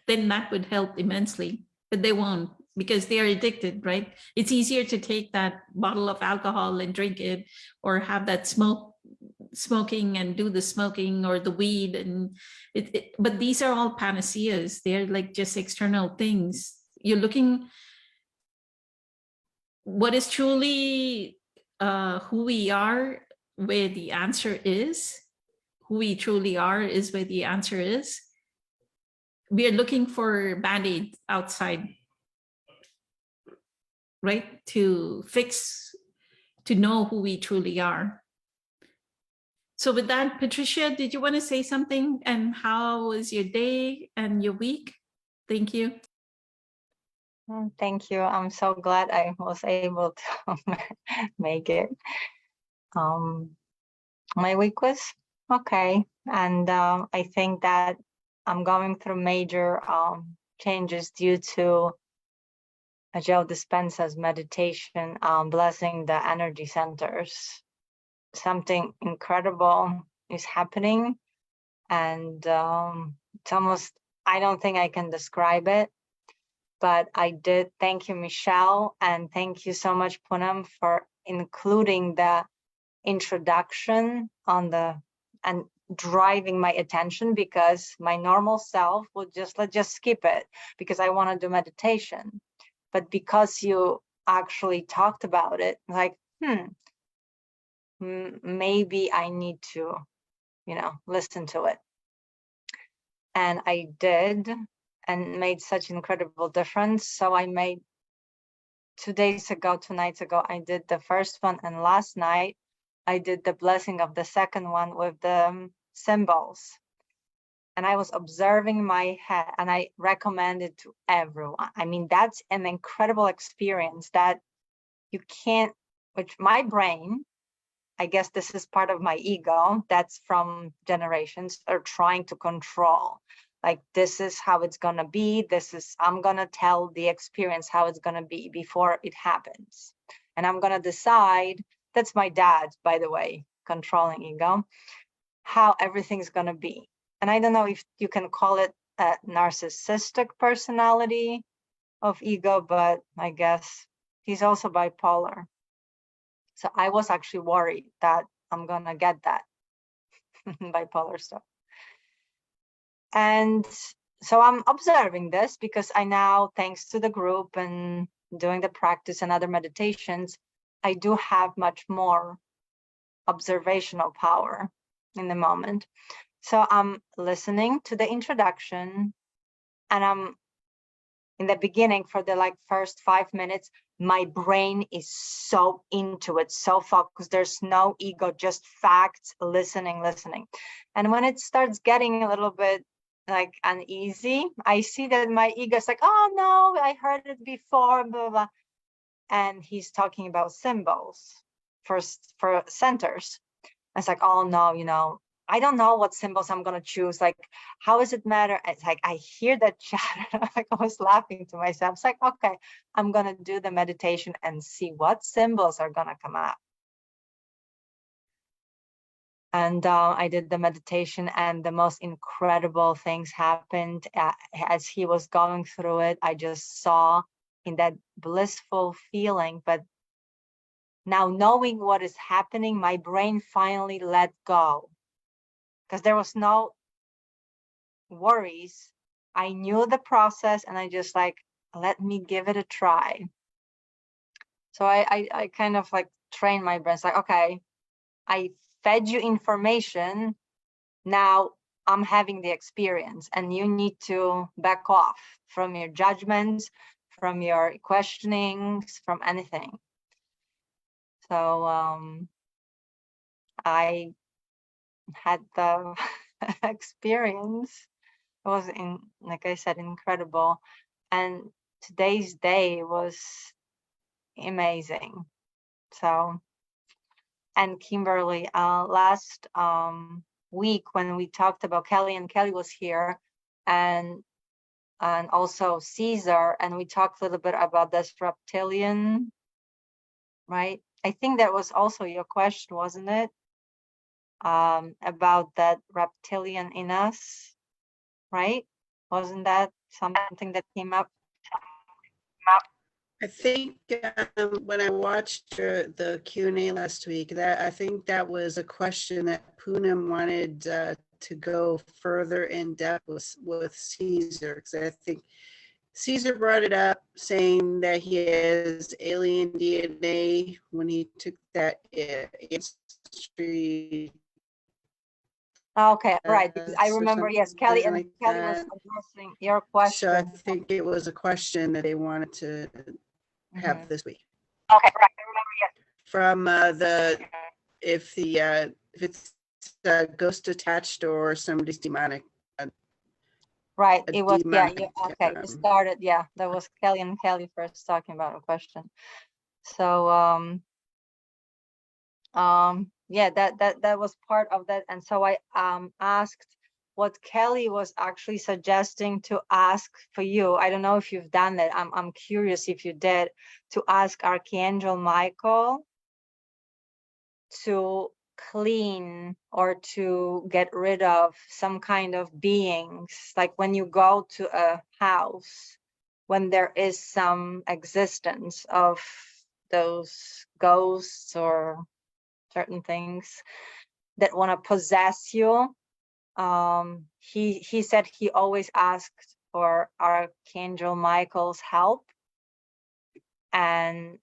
then that would help immensely, but they won't because they are addicted, right? It's easier to take that bottle of alcohol and drink it, or have that smoking and do the smoking, or the weed, and but these are all panaceas. They're like just external things. You're looking what is truly who we are, where the answer is. Who we truly are is where the answer is. We are looking for band-aids outside, right? To fix, to know who we truly are. So with that, Patricia, did you want to say something? And how was your day and your week? Thank you. Thank you. I'm so glad I was able to make it. My week was okay, and I think that I'm going through major changes due to Joe Dispenza's meditation, blessing the energy centers. Something incredible is happening, and it's almost, I don't think I can describe it, but I did. Thank you, Michelle, and thank you so much, Poonam, for including the introduction on the and driving my attention, because my normal self would let's just skip it because I want to do meditation. But because you actually talked about it, like, maybe I need to, listen to it. And I did, and made such incredible difference. So I made 2 nights ago, I did the first one, and last night I did the blessing of the second one with the symbols. And I was observing my head, and I recommend it to everyone. I mean, that's an incredible experience that you can't, which my brain, I guess this is part of my ego, that's from generations, are trying to control. Like, this is how it's gonna be. I'm gonna tell the experience how it's gonna be before it happens. And I'm gonna decide, that's my dad, by the way, controlling ego, how everything's gonna be. And I don't know if you can call it a narcissistic personality of ego, but I guess he's also bipolar. So I was actually worried that I'm gonna get that bipolar stuff. And so I'm observing this because I now, thanks to the group and doing the practice and other meditations, I do have much more observational power in the moment. So I'm listening to the introduction, and I'm in the beginning for the first 5 minutes, my brain is so into it, so focused. There's no ego, just facts, listening. And when it starts getting a little bit uneasy, I see that my ego is like, oh no, I heard it before, blah, blah. And he's talking about symbols for centers. It's like, oh no, I don't know what symbols I'm going to choose. Like, how does it matter? It's like, I hear that chatter. I was laughing to myself. It's like, okay, I'm going to do the meditation and see what symbols are going to come out. And I did the meditation, and the most incredible things happened as he was going through it. I just saw in that blissful feeling, but now knowing what is happening, my brain finally let go. Because there was no worries. I knew the process, and I just let me give it a try. So I kind of trained my brain. It's like, okay, I fed you information. Now I'm having the experience, and you need to back off from your judgments, from your questionings, from anything. So I had the experience. It was, like I said, incredible. And today's day was amazing. So, and Kimberly, last week when we talked about Kelly, and Kelly was here, and also Caesar, and we talked a little bit about this reptilian, right? I think that was also your question, wasn't it? About that reptilian in us, right? Wasn't that something that came up? I think when I watched the Q&A last week, that I think that was a question that Poonam wanted to go further in depth with Caesar, because I think Caesar brought it up, saying that he has alien DNA when he took that ancestry. Okay, right. Because I Or remember, yes, Kelly something like Kelly was that. addressing your So I question. think it was a question that they wanted to have Mhm. this week Okay, right. I remember, yes. from if it's ghost attached or somebody's demonic. Right. A It was, yeah, demonic, okay. It started, yeah. That was Kelly and Kelly first talking about a question. So yeah, that was part of that. And so I asked what Kelly was actually suggesting to ask for you. I don't know if you've done that. I'm curious if you did, to ask Archangel Michael to clean or to get rid of some kind of beings. Like when you go to a house, when there is some existence of those ghosts or certain things that want to possess you. He said he always asked for Archangel Michael's help, and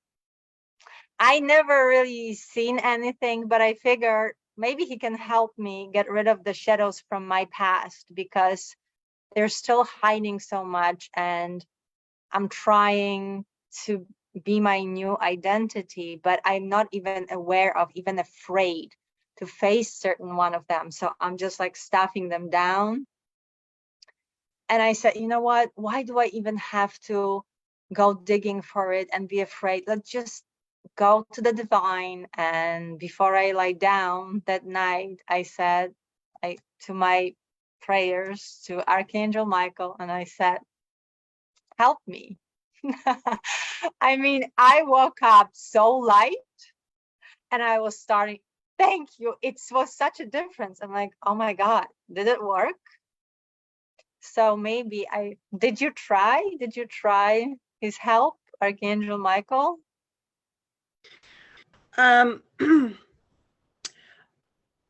I never really seen anything, but I figured maybe he can help me get rid of the shadows from my past, because they're still hiding so much, and I'm trying to be my new identity, but I'm not even aware of, even afraid to face certain one of them. So I'm just like stuffing them down. And I said, you know what? Why do I even have to go digging for it and be afraid? Let's just go to the divine. And before I lie down that night, I said to my prayers to Archangel Michael, and I said, help me. I mean, I woke up so light, and I was starting, thank you. It was such a difference. I'm like, oh my God, did it work? So maybe did you try his help, Archangel Michael?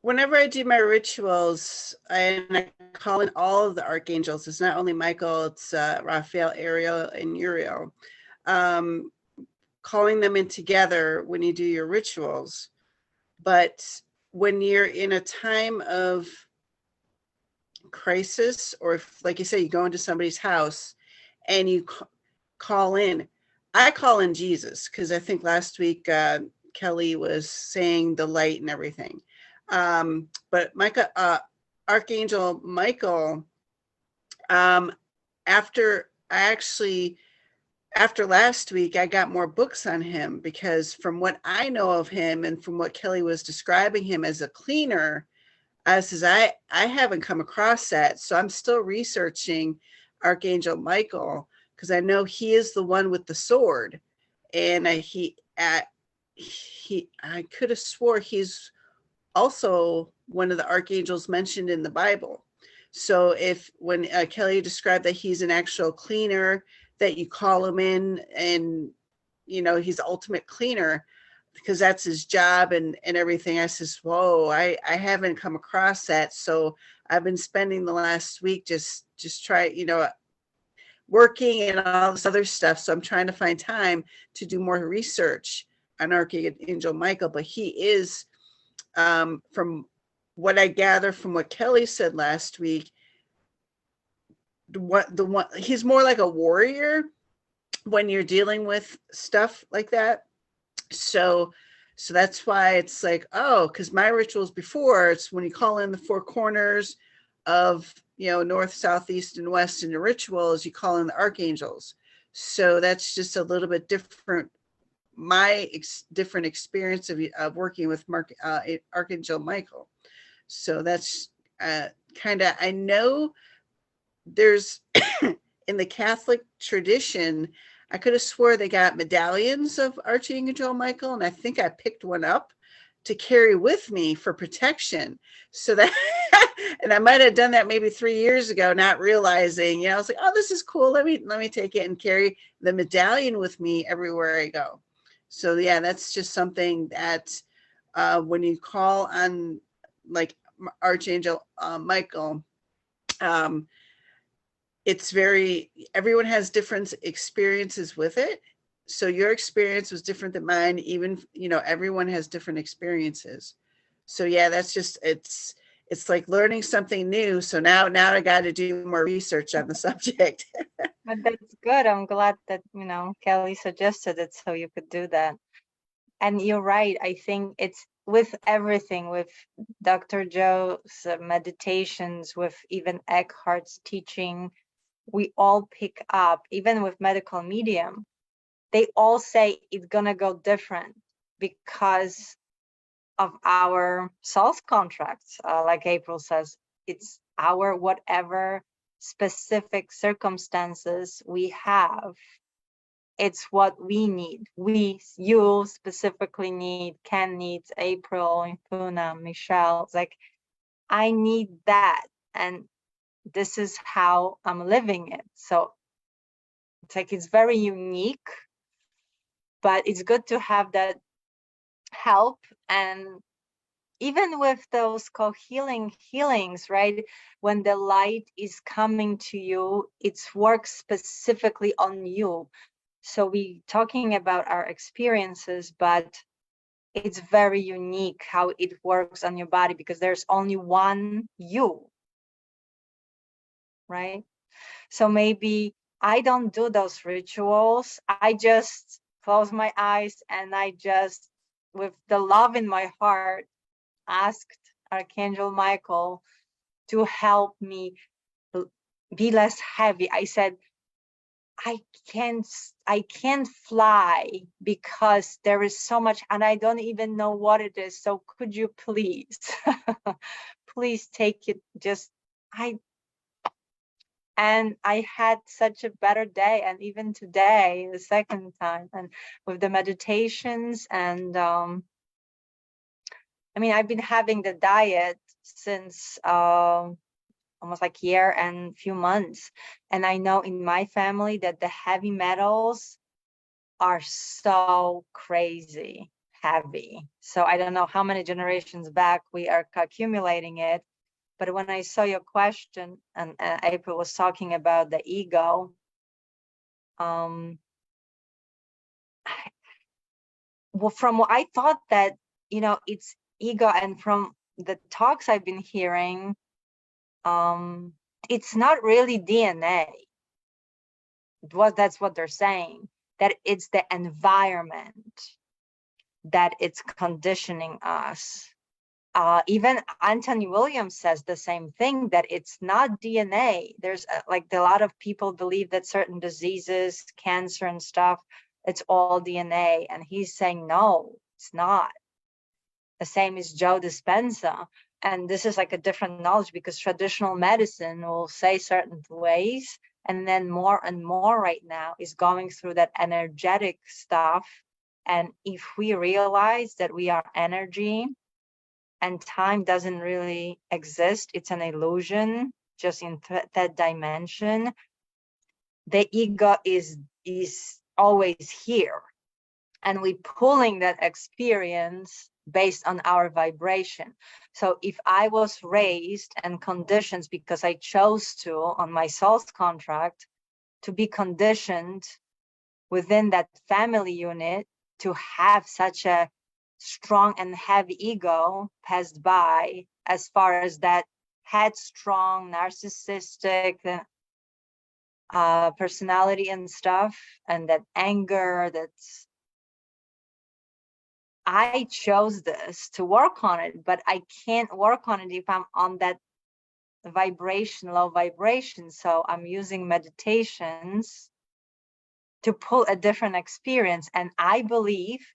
Whenever I do my rituals, I call in all of the archangels. It's not only Michael, it's Raphael, Ariel, and Uriel. Calling them in together when you do your rituals. But when you're in a time of crisis, or if, like you say, you go into somebody's house and you call in, I call in Jesus, because I think last week Kelly was saying the light and everything. But Archangel Michael, after last week, I got more books on him, because from what I know of him and from what Kelly was describing him as a cleaner, I haven't come across that. So I'm still researching Archangel Michael, because I know he is the one with the sword. And I could have swore he's also one of the archangels mentioned in the Bible. So when Kelly described that he's an actual cleaner, that you call him in, and he's the ultimate cleaner, because that's his job and everything. I says, whoa, I haven't come across that. So I've been spending the last week just working and all this other stuff. So I'm trying to find time to do more research on Archangel Michael. But he is, from what I gather from what Kelly said last week, he's more like a warrior, when you're dealing with stuff like that. So that's why it's like, oh, because my rituals before, it's when you call in the four corners of, north, south, east, and west in your rituals, you call in the archangels. So that's just a little bit different. My different experience of working with Archangel Michael. So that's kind of, I know there's in the Catholic tradition, I could have swore they got medallions of Archangel Michael, and I think I picked one up to carry with me for protection. So that, and I might have done that maybe 3 years ago, not realizing, I was like, oh, this is cool. Let me take it and carry the medallion with me everywhere I go. So yeah, that's just something that when you call on like Archangel Michael, it's everyone has different experiences with it. So your experience was different than mine. Even, everyone has different experiences. So yeah, that's just, it's like learning something new. So now I got to do more research on the subject. But that's good. I'm glad that, Kelly suggested it so you could do that. And you're right. I think it's with everything, with Dr. Joe's meditations, with even Eckhart's teaching, we all pick up, even with medical medium, they all say it's gonna go different because of our soul's contracts. Like April says, it's our whatever specific circumstances we have. It's what we need. You specifically need, Ken needs, April, Puna, Michelle. It's like, I need that. And this is how I'm living it. So it's like, it's very unique, but it's good to have that help. And even with those healings, right? When the light is coming to you, it's works specifically on you. So we talking about our experiences, but it's very unique how it works on your body because there's only one you, right? So maybe I don't do those rituals. I just close my eyes and I just, with the love in my heart, asked Archangel Michael to help me be less heavy. I said, I can't fly because there is so much and I don't even know what it is. So could you please, please take it. And I had such a better day. And even today, the second time, and with the meditations and I've been having the diet since almost like year and few months. And I know in my family that the heavy metals are so crazy heavy. So I don't know how many generations back we are accumulating it. But when I saw your question and April was talking about the ego, from what I thought that, it's ego, and from the talks I've been hearing, it's not really DNA. That's what they're saying, that it's the environment that it's conditioning us. Even Anthony Williams says the same thing, that it's not DNA. There's like a lot of people believe that certain diseases, cancer and stuff, it's all DNA. And he's saying, no, it's not. The same is Joe Dispenza. And this is like a different knowledge because traditional medicine will say certain ways. And then more and more right now is going through that energetic stuff. And if we realize that we are energy, and time doesn't really exist, it's an illusion, just in that dimension, the ego is always here. And we're pulling that experience based on our vibration. So if I was raised and conditioned because I chose to, on my soul's contract, to be conditioned within that family unit to have such a strong and heavy ego passed by, as far as that headstrong, narcissistic, personality and stuff, and that anger, I chose this to work on it, but I can't work on it if I'm on that vibration, low vibration. So I'm using meditations to pull a different experience. And I believe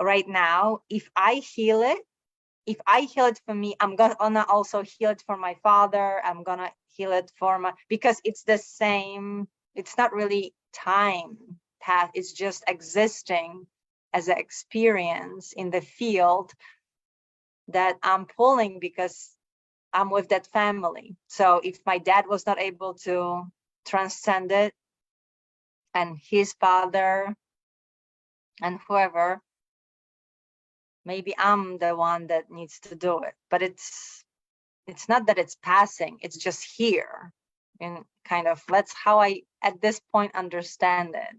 right now, if I heal it for me, I'm gonna also heal it for my father. I'm gonna heal it for because it's the same, it's not really time path, it's just existing as an experience in the field that I'm pulling because I'm with that family. So if my dad was not able to transcend it, and his father and whoever, maybe I'm the one that needs to do it. But it's not that it's passing, it's just here. And kind of, that's how I at this point understand it.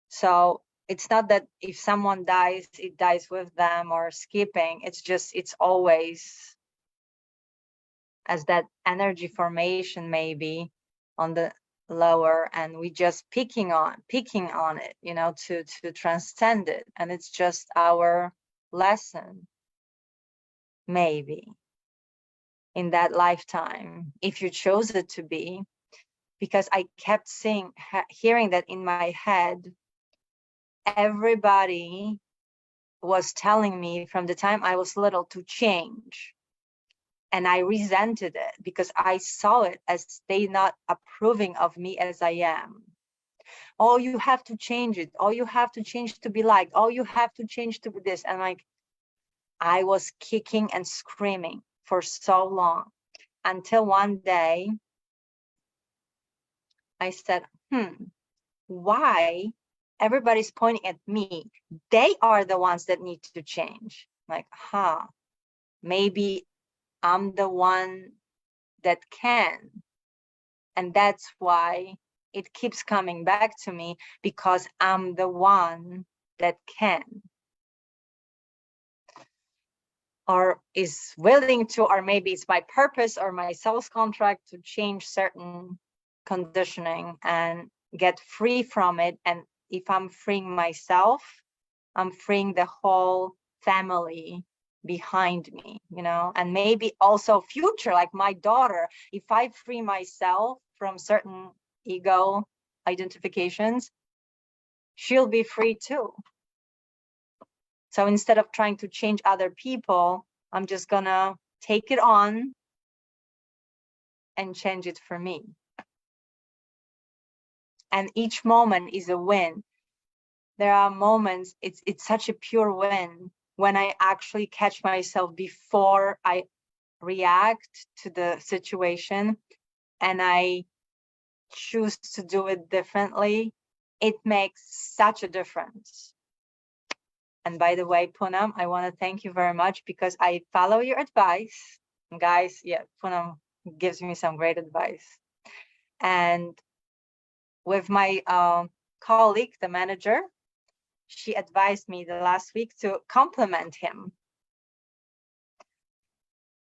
So it's not that if someone dies, it dies with them or skipping. It's just, it's always as that energy formation maybe on the lower, and we just picking on it, you know, to transcend it. And it's just our lesson maybe in that lifetime, if you chose it to be. Because I kept hearing that in my head. Everybody was telling me from the time I was little to change. And I resented it because I saw it as they not approving of me as I am. Oh, you have to change it. Oh, you have to change to be liked. Oh, you have to change to be this. And like, I was kicking and screaming for so long until one day I said, why everybody's pointing at me? They are the ones that need to change. Like, maybe I'm the one that can. And that's why it keeps coming back to me, because I'm the one that can. Or is willing to, or maybe it's my purpose or my soul's contract to change certain conditioning and get free from it. And if I'm freeing myself, I'm freeing the whole family behind me, you know. And maybe also future, like my daughter, if I free myself from certain ego identifications, she'll be free too. So instead of trying to change other people, I'm just gonna take it on and change it for me. And each moment is a win. There are moments, it's such a pure win when I actually catch myself before I react to the situation and I choose to do it differently. It makes such a difference. And by the way, Poonam, I want to thank you very much because I follow your advice. And guys, yeah, Poonam gives me some great advice. And with my colleague, the manager, she advised me the last week to compliment him.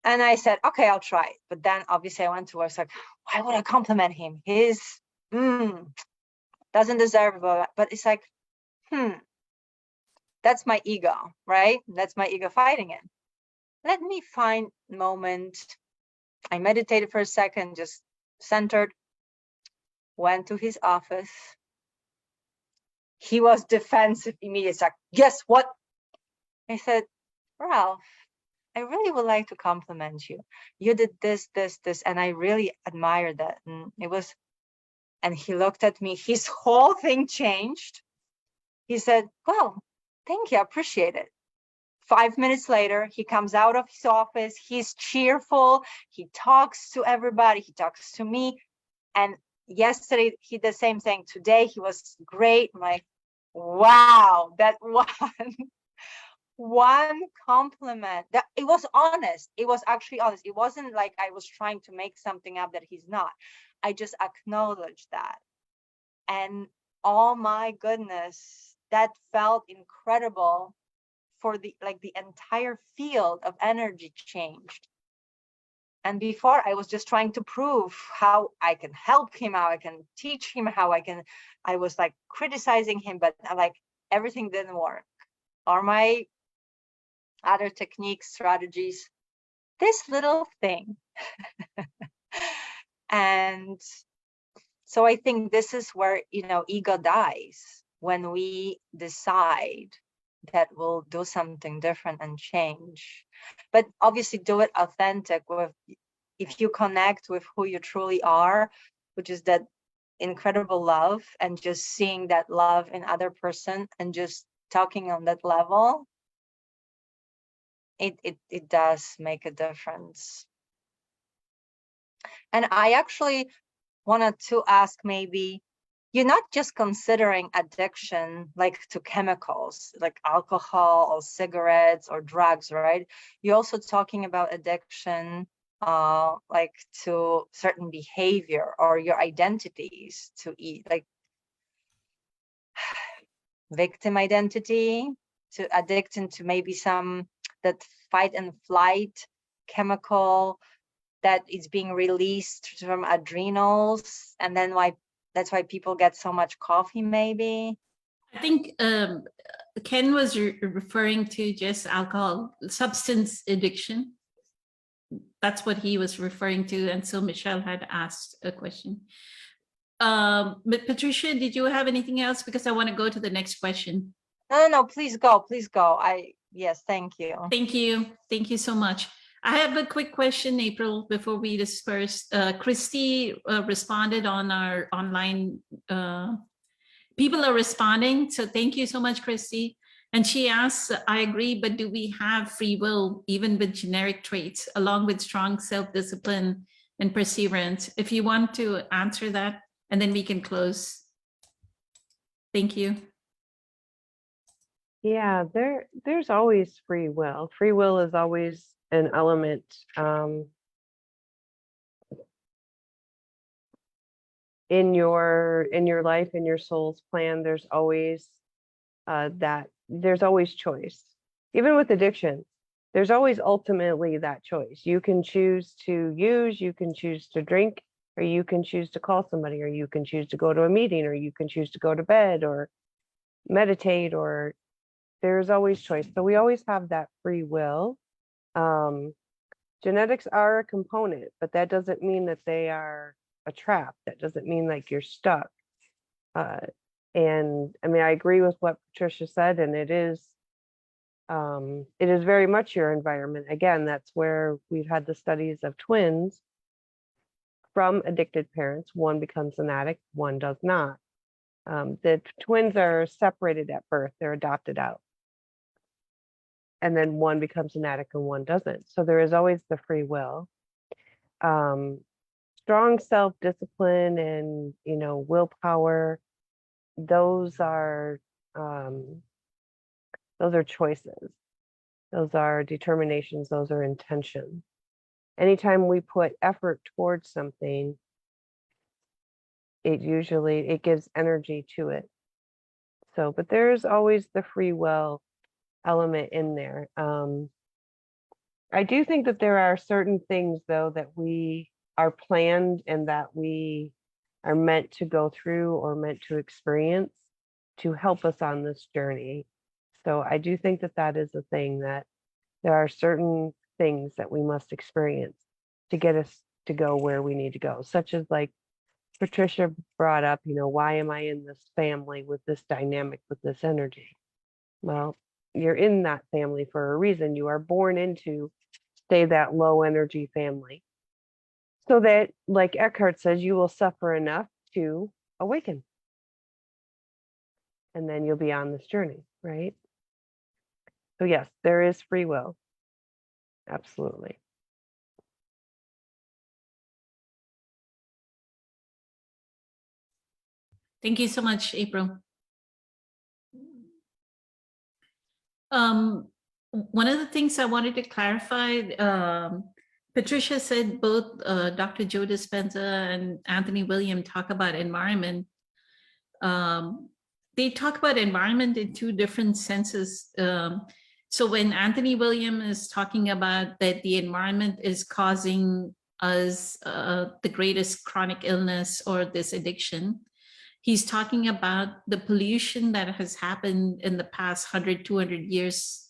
And I said, okay, I'll try it. But then obviously I went to work, like, why would I compliment him? He's doesn't deserve it. But it's like, that's my ego, right? That's my ego fighting it. Let me find a moment. I meditated for a second, just centered, went to his office. He was defensive immediately. It's like, guess what? I said, Ralph, I really would like to compliment you. You did this, and I really admire that. And it was, and he looked at me, his whole thing changed. He said, well, thank you, I appreciate it. 5 minutes later, he comes out of his office, he's cheerful, he talks to everybody, he talks to me. And yesterday, he did the same thing. Today, he was great. I'm like, wow, that one compliment, that it was honest. It was actually honest. It wasn't like I was trying to make something up that he's not. I just acknowledged that. And oh my goodness, that felt incredible. For the entire field of energy changed. And before I was just trying to prove how I can help him, how I can teach him, I was like criticizing him, but like everything didn't work. Or my other techniques, strategies, this little thing. And so I think this is where, ego dies, when we decide that we'll do something different and change. But obviously do it authentic, if you connect with who you truly are, which is that incredible love, and just seeing that love in other person and just talking on that level, it does make a difference. And I actually wanted to ask, maybe you're not just considering addiction like to chemicals like alcohol or cigarettes or drugs, right? You're also talking about addiction like to certain behavior or your identities, to eat, like victim identity, to addiction to maybe some that fight and flight chemical that is being released from adrenals, and then that's why people get so much coffee, maybe. I think Ken was referring to just alcohol, substance addiction. That's what he was referring to. And so Michelle had asked a question. But Patricia, did you have anything else? Because I want to go to the next question. No, please go. Yes, thank you. Thank you. Thank you so much. I have a quick question, April, before we disperse. Christy responded on our online, people are responding. So thank you so much, Christy. And she asks, I agree, but do we have free will, even with generic traits, along with strong self-discipline and perseverance? If you want to answer that, and then we can close. Thank you. Yeah, there's always free will. Free will is always an element. In your life, in your soul's plan, there's always there's always choice. Even with addiction, there's always ultimately that choice. You can choose to use, you can choose to drink, or you can choose to call somebody, or you can choose to go to a meeting, or you can choose to go to bed or meditate, or there's always choice. So we always have that free will. Genetics are a component, but that doesn't mean that they are a trap. That doesn't mean like you're stuck. And I mean, I agree with what Patricia said, and it is very much your environment. Again, that's where we've had the studies of twins from addicted parents. One becomes an addict, one does not. The twins are separated at birth, they're adopted out. And then one becomes an addict and one doesn't. So there is always the free will. Strong self-discipline and, willpower, those are choices. Those are determinations, those are intentions. Anytime we put effort towards something, it gives energy to it. So, but there's always the free will element in there. I do think that there are certain things, though, that we are planned and that we are meant to go through or meant to experience to help us on this journey. So I do think that that is a thing, that there are certain things that we must experience to get us to go where we need to go, such as like Patricia brought up, why am I in this family with this dynamic, with this energy? Well, you're in that family for a reason. You are born into, say, that low energy family, so that, like Eckhart says, you will suffer enough to awaken. And then you'll be on this journey, right? So yes, there is free will. Absolutely. Thank you so much, April. One of the things I wanted to clarify, Patricia said both Dr. Joe Dispenza and Anthony William talk about environment. They talk about environment in two different senses. So when Anthony William is talking about that the environment is causing us the greatest chronic illness or this addiction, he's talking about the pollution that has happened in the past 100, 200 years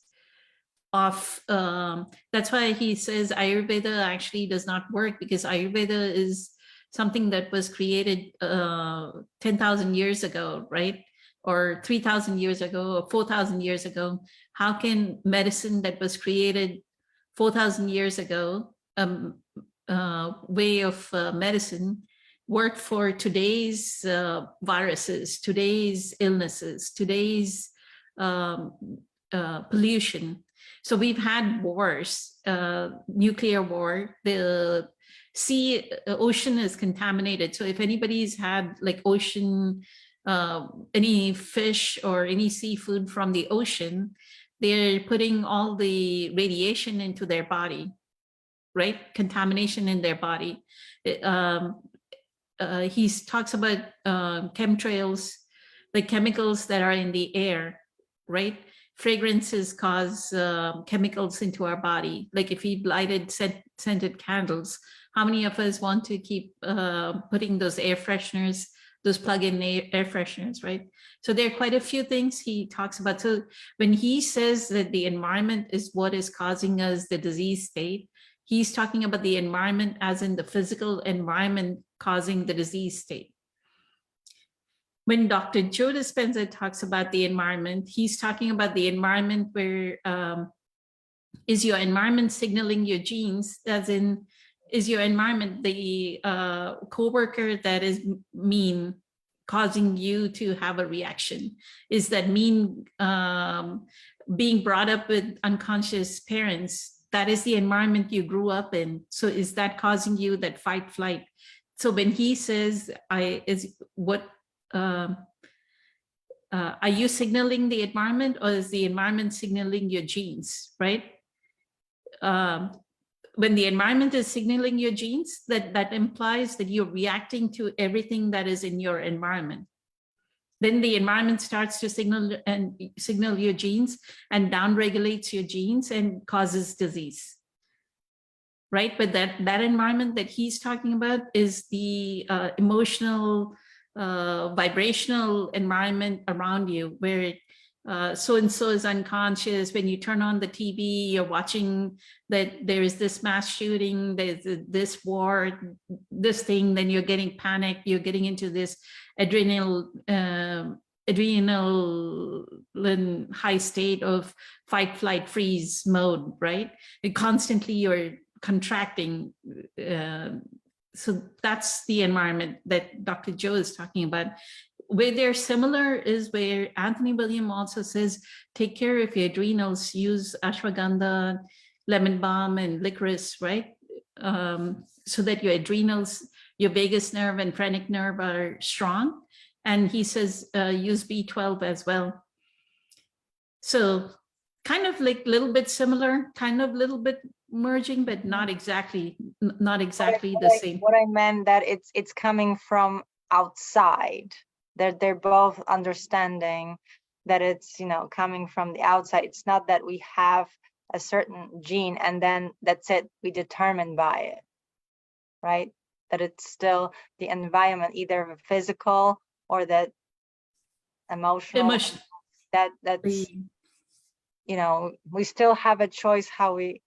of, that's why he says Ayurveda actually does not work, because Ayurveda is something that was created 10,000 years ago, right? Or 3,000 years ago, or 4,000 years ago. How can medicine that was created 4,000 years ago, way of medicine, work for today's viruses, today's illnesses, today's pollution? So we've had wars, nuclear war, the ocean is contaminated. So if anybody's had like ocean, any fish or any seafood from the ocean, they're putting all the radiation into their body, right? Contamination in their body. He talks about chemtrails, the chemicals that are in the air, right? Fragrances cause chemicals into our body. Like if we lighted scented candles, how many of us want to keep putting those air fresheners, those plug-in air fresheners, right? So there are quite a few things he talks about. So when he says that the environment is what is causing us the disease state, he's talking about the environment as in the physical environment causing the disease state. When Dr. Joe Dispenza talks about the environment, he's talking about the environment where is your environment signaling your genes, as in, is your environment the coworker that is mean, causing you to have a reaction? Is that mean being brought up with unconscious parents? That is the environment you grew up in. So is that causing you that fight, flight? So when he says, are you signaling the environment, or is the environment signaling your genes, right? When the environment is signaling your genes, that implies that you're reacting to everything that is in your environment. Then the environment starts to signal your genes and downregulates your genes and causes disease, right? But that environment that he's talking about is the emotional, vibrational environment around you, where so-and-so is unconscious. When you turn on the TV, you're watching that there is this mass shooting, there's this war, this thing, then you're getting panicked, you're getting into this adrenal high state of fight, flight, freeze mode, right? And constantly you're contracting. So that's the environment that Dr. Joe is talking about. Where they're similar is where Anthony William also says, take care of your adrenals, use ashwagandha, lemon balm, and licorice, right? So that your adrenals, your vagus nerve and phrenic nerve are strong. And he says, use B12 as well. So kind of like a little bit similar, kind of a little bit merging, but not exactly the same. What I meant that it's coming from outside. They're both understanding that it's, coming from the outside. It's not that we have a certain gene and then that's it, we determine by it, right? That it's still the environment, either physical or that emotional. That's we still have a choice how we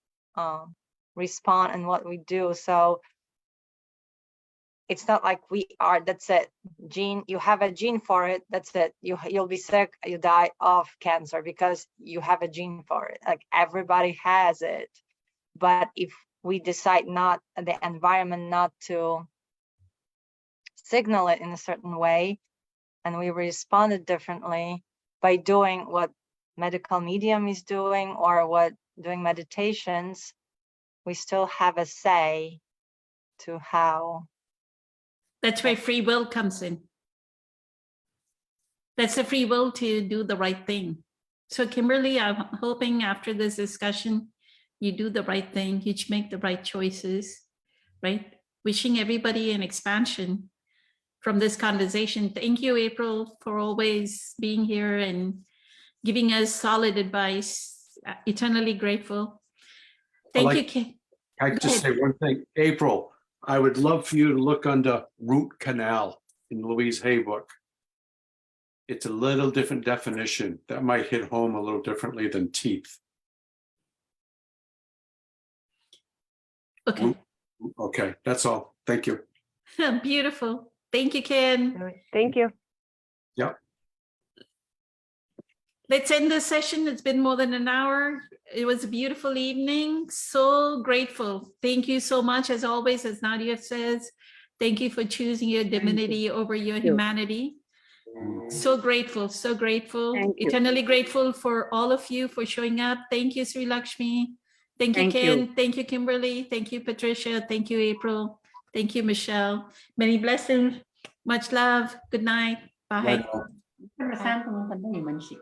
respond and what we do. So it's not like we are, that's it, gene, you have a gene for it, that's it, you'll be sick, you die of cancer because you have a gene for it. Like everybody has it. But if we decide not, the environment not to signal it in a certain way, and we responded differently by doing what medical medium is doing or what doing meditations, we still have a say to how. That's where free will comes in. That's the free will to do the right thing. So Kimberly, I'm hoping after this discussion, you do the right thing, you make the right choices, right? Wishing everybody an expansion from this conversation. Thank you, April, for always being here and giving us solid advice eternally grateful. I Thank like- you, Ken. I Go just say ahead. one thing, April, I would love for you to look under root canal in Louise Hay book. It's a little different definition. That might hit home a little differently than teeth. Okay, Okay, that's all. Thank you. beautiful. Thank you, Ken. All right, thank you. Let's end this session. It's been more than an hour. It was a beautiful evening. So grateful. Thank you so much, as always, as Nadia says. Thank you for choosing your divinity over your you. humanity. So grateful, so grateful. Thank you. Eternally grateful for all of you for showing up. Thank you, Sri Lakshmi. Thank you, Thank you. Ken. Thank you, Kimberly. Thank you, Patricia. Thank you, April. Thank you, Michelle. Many blessings. Much love. Good night. Bye. Bye now. Kan masahan kung maganda yung mansi.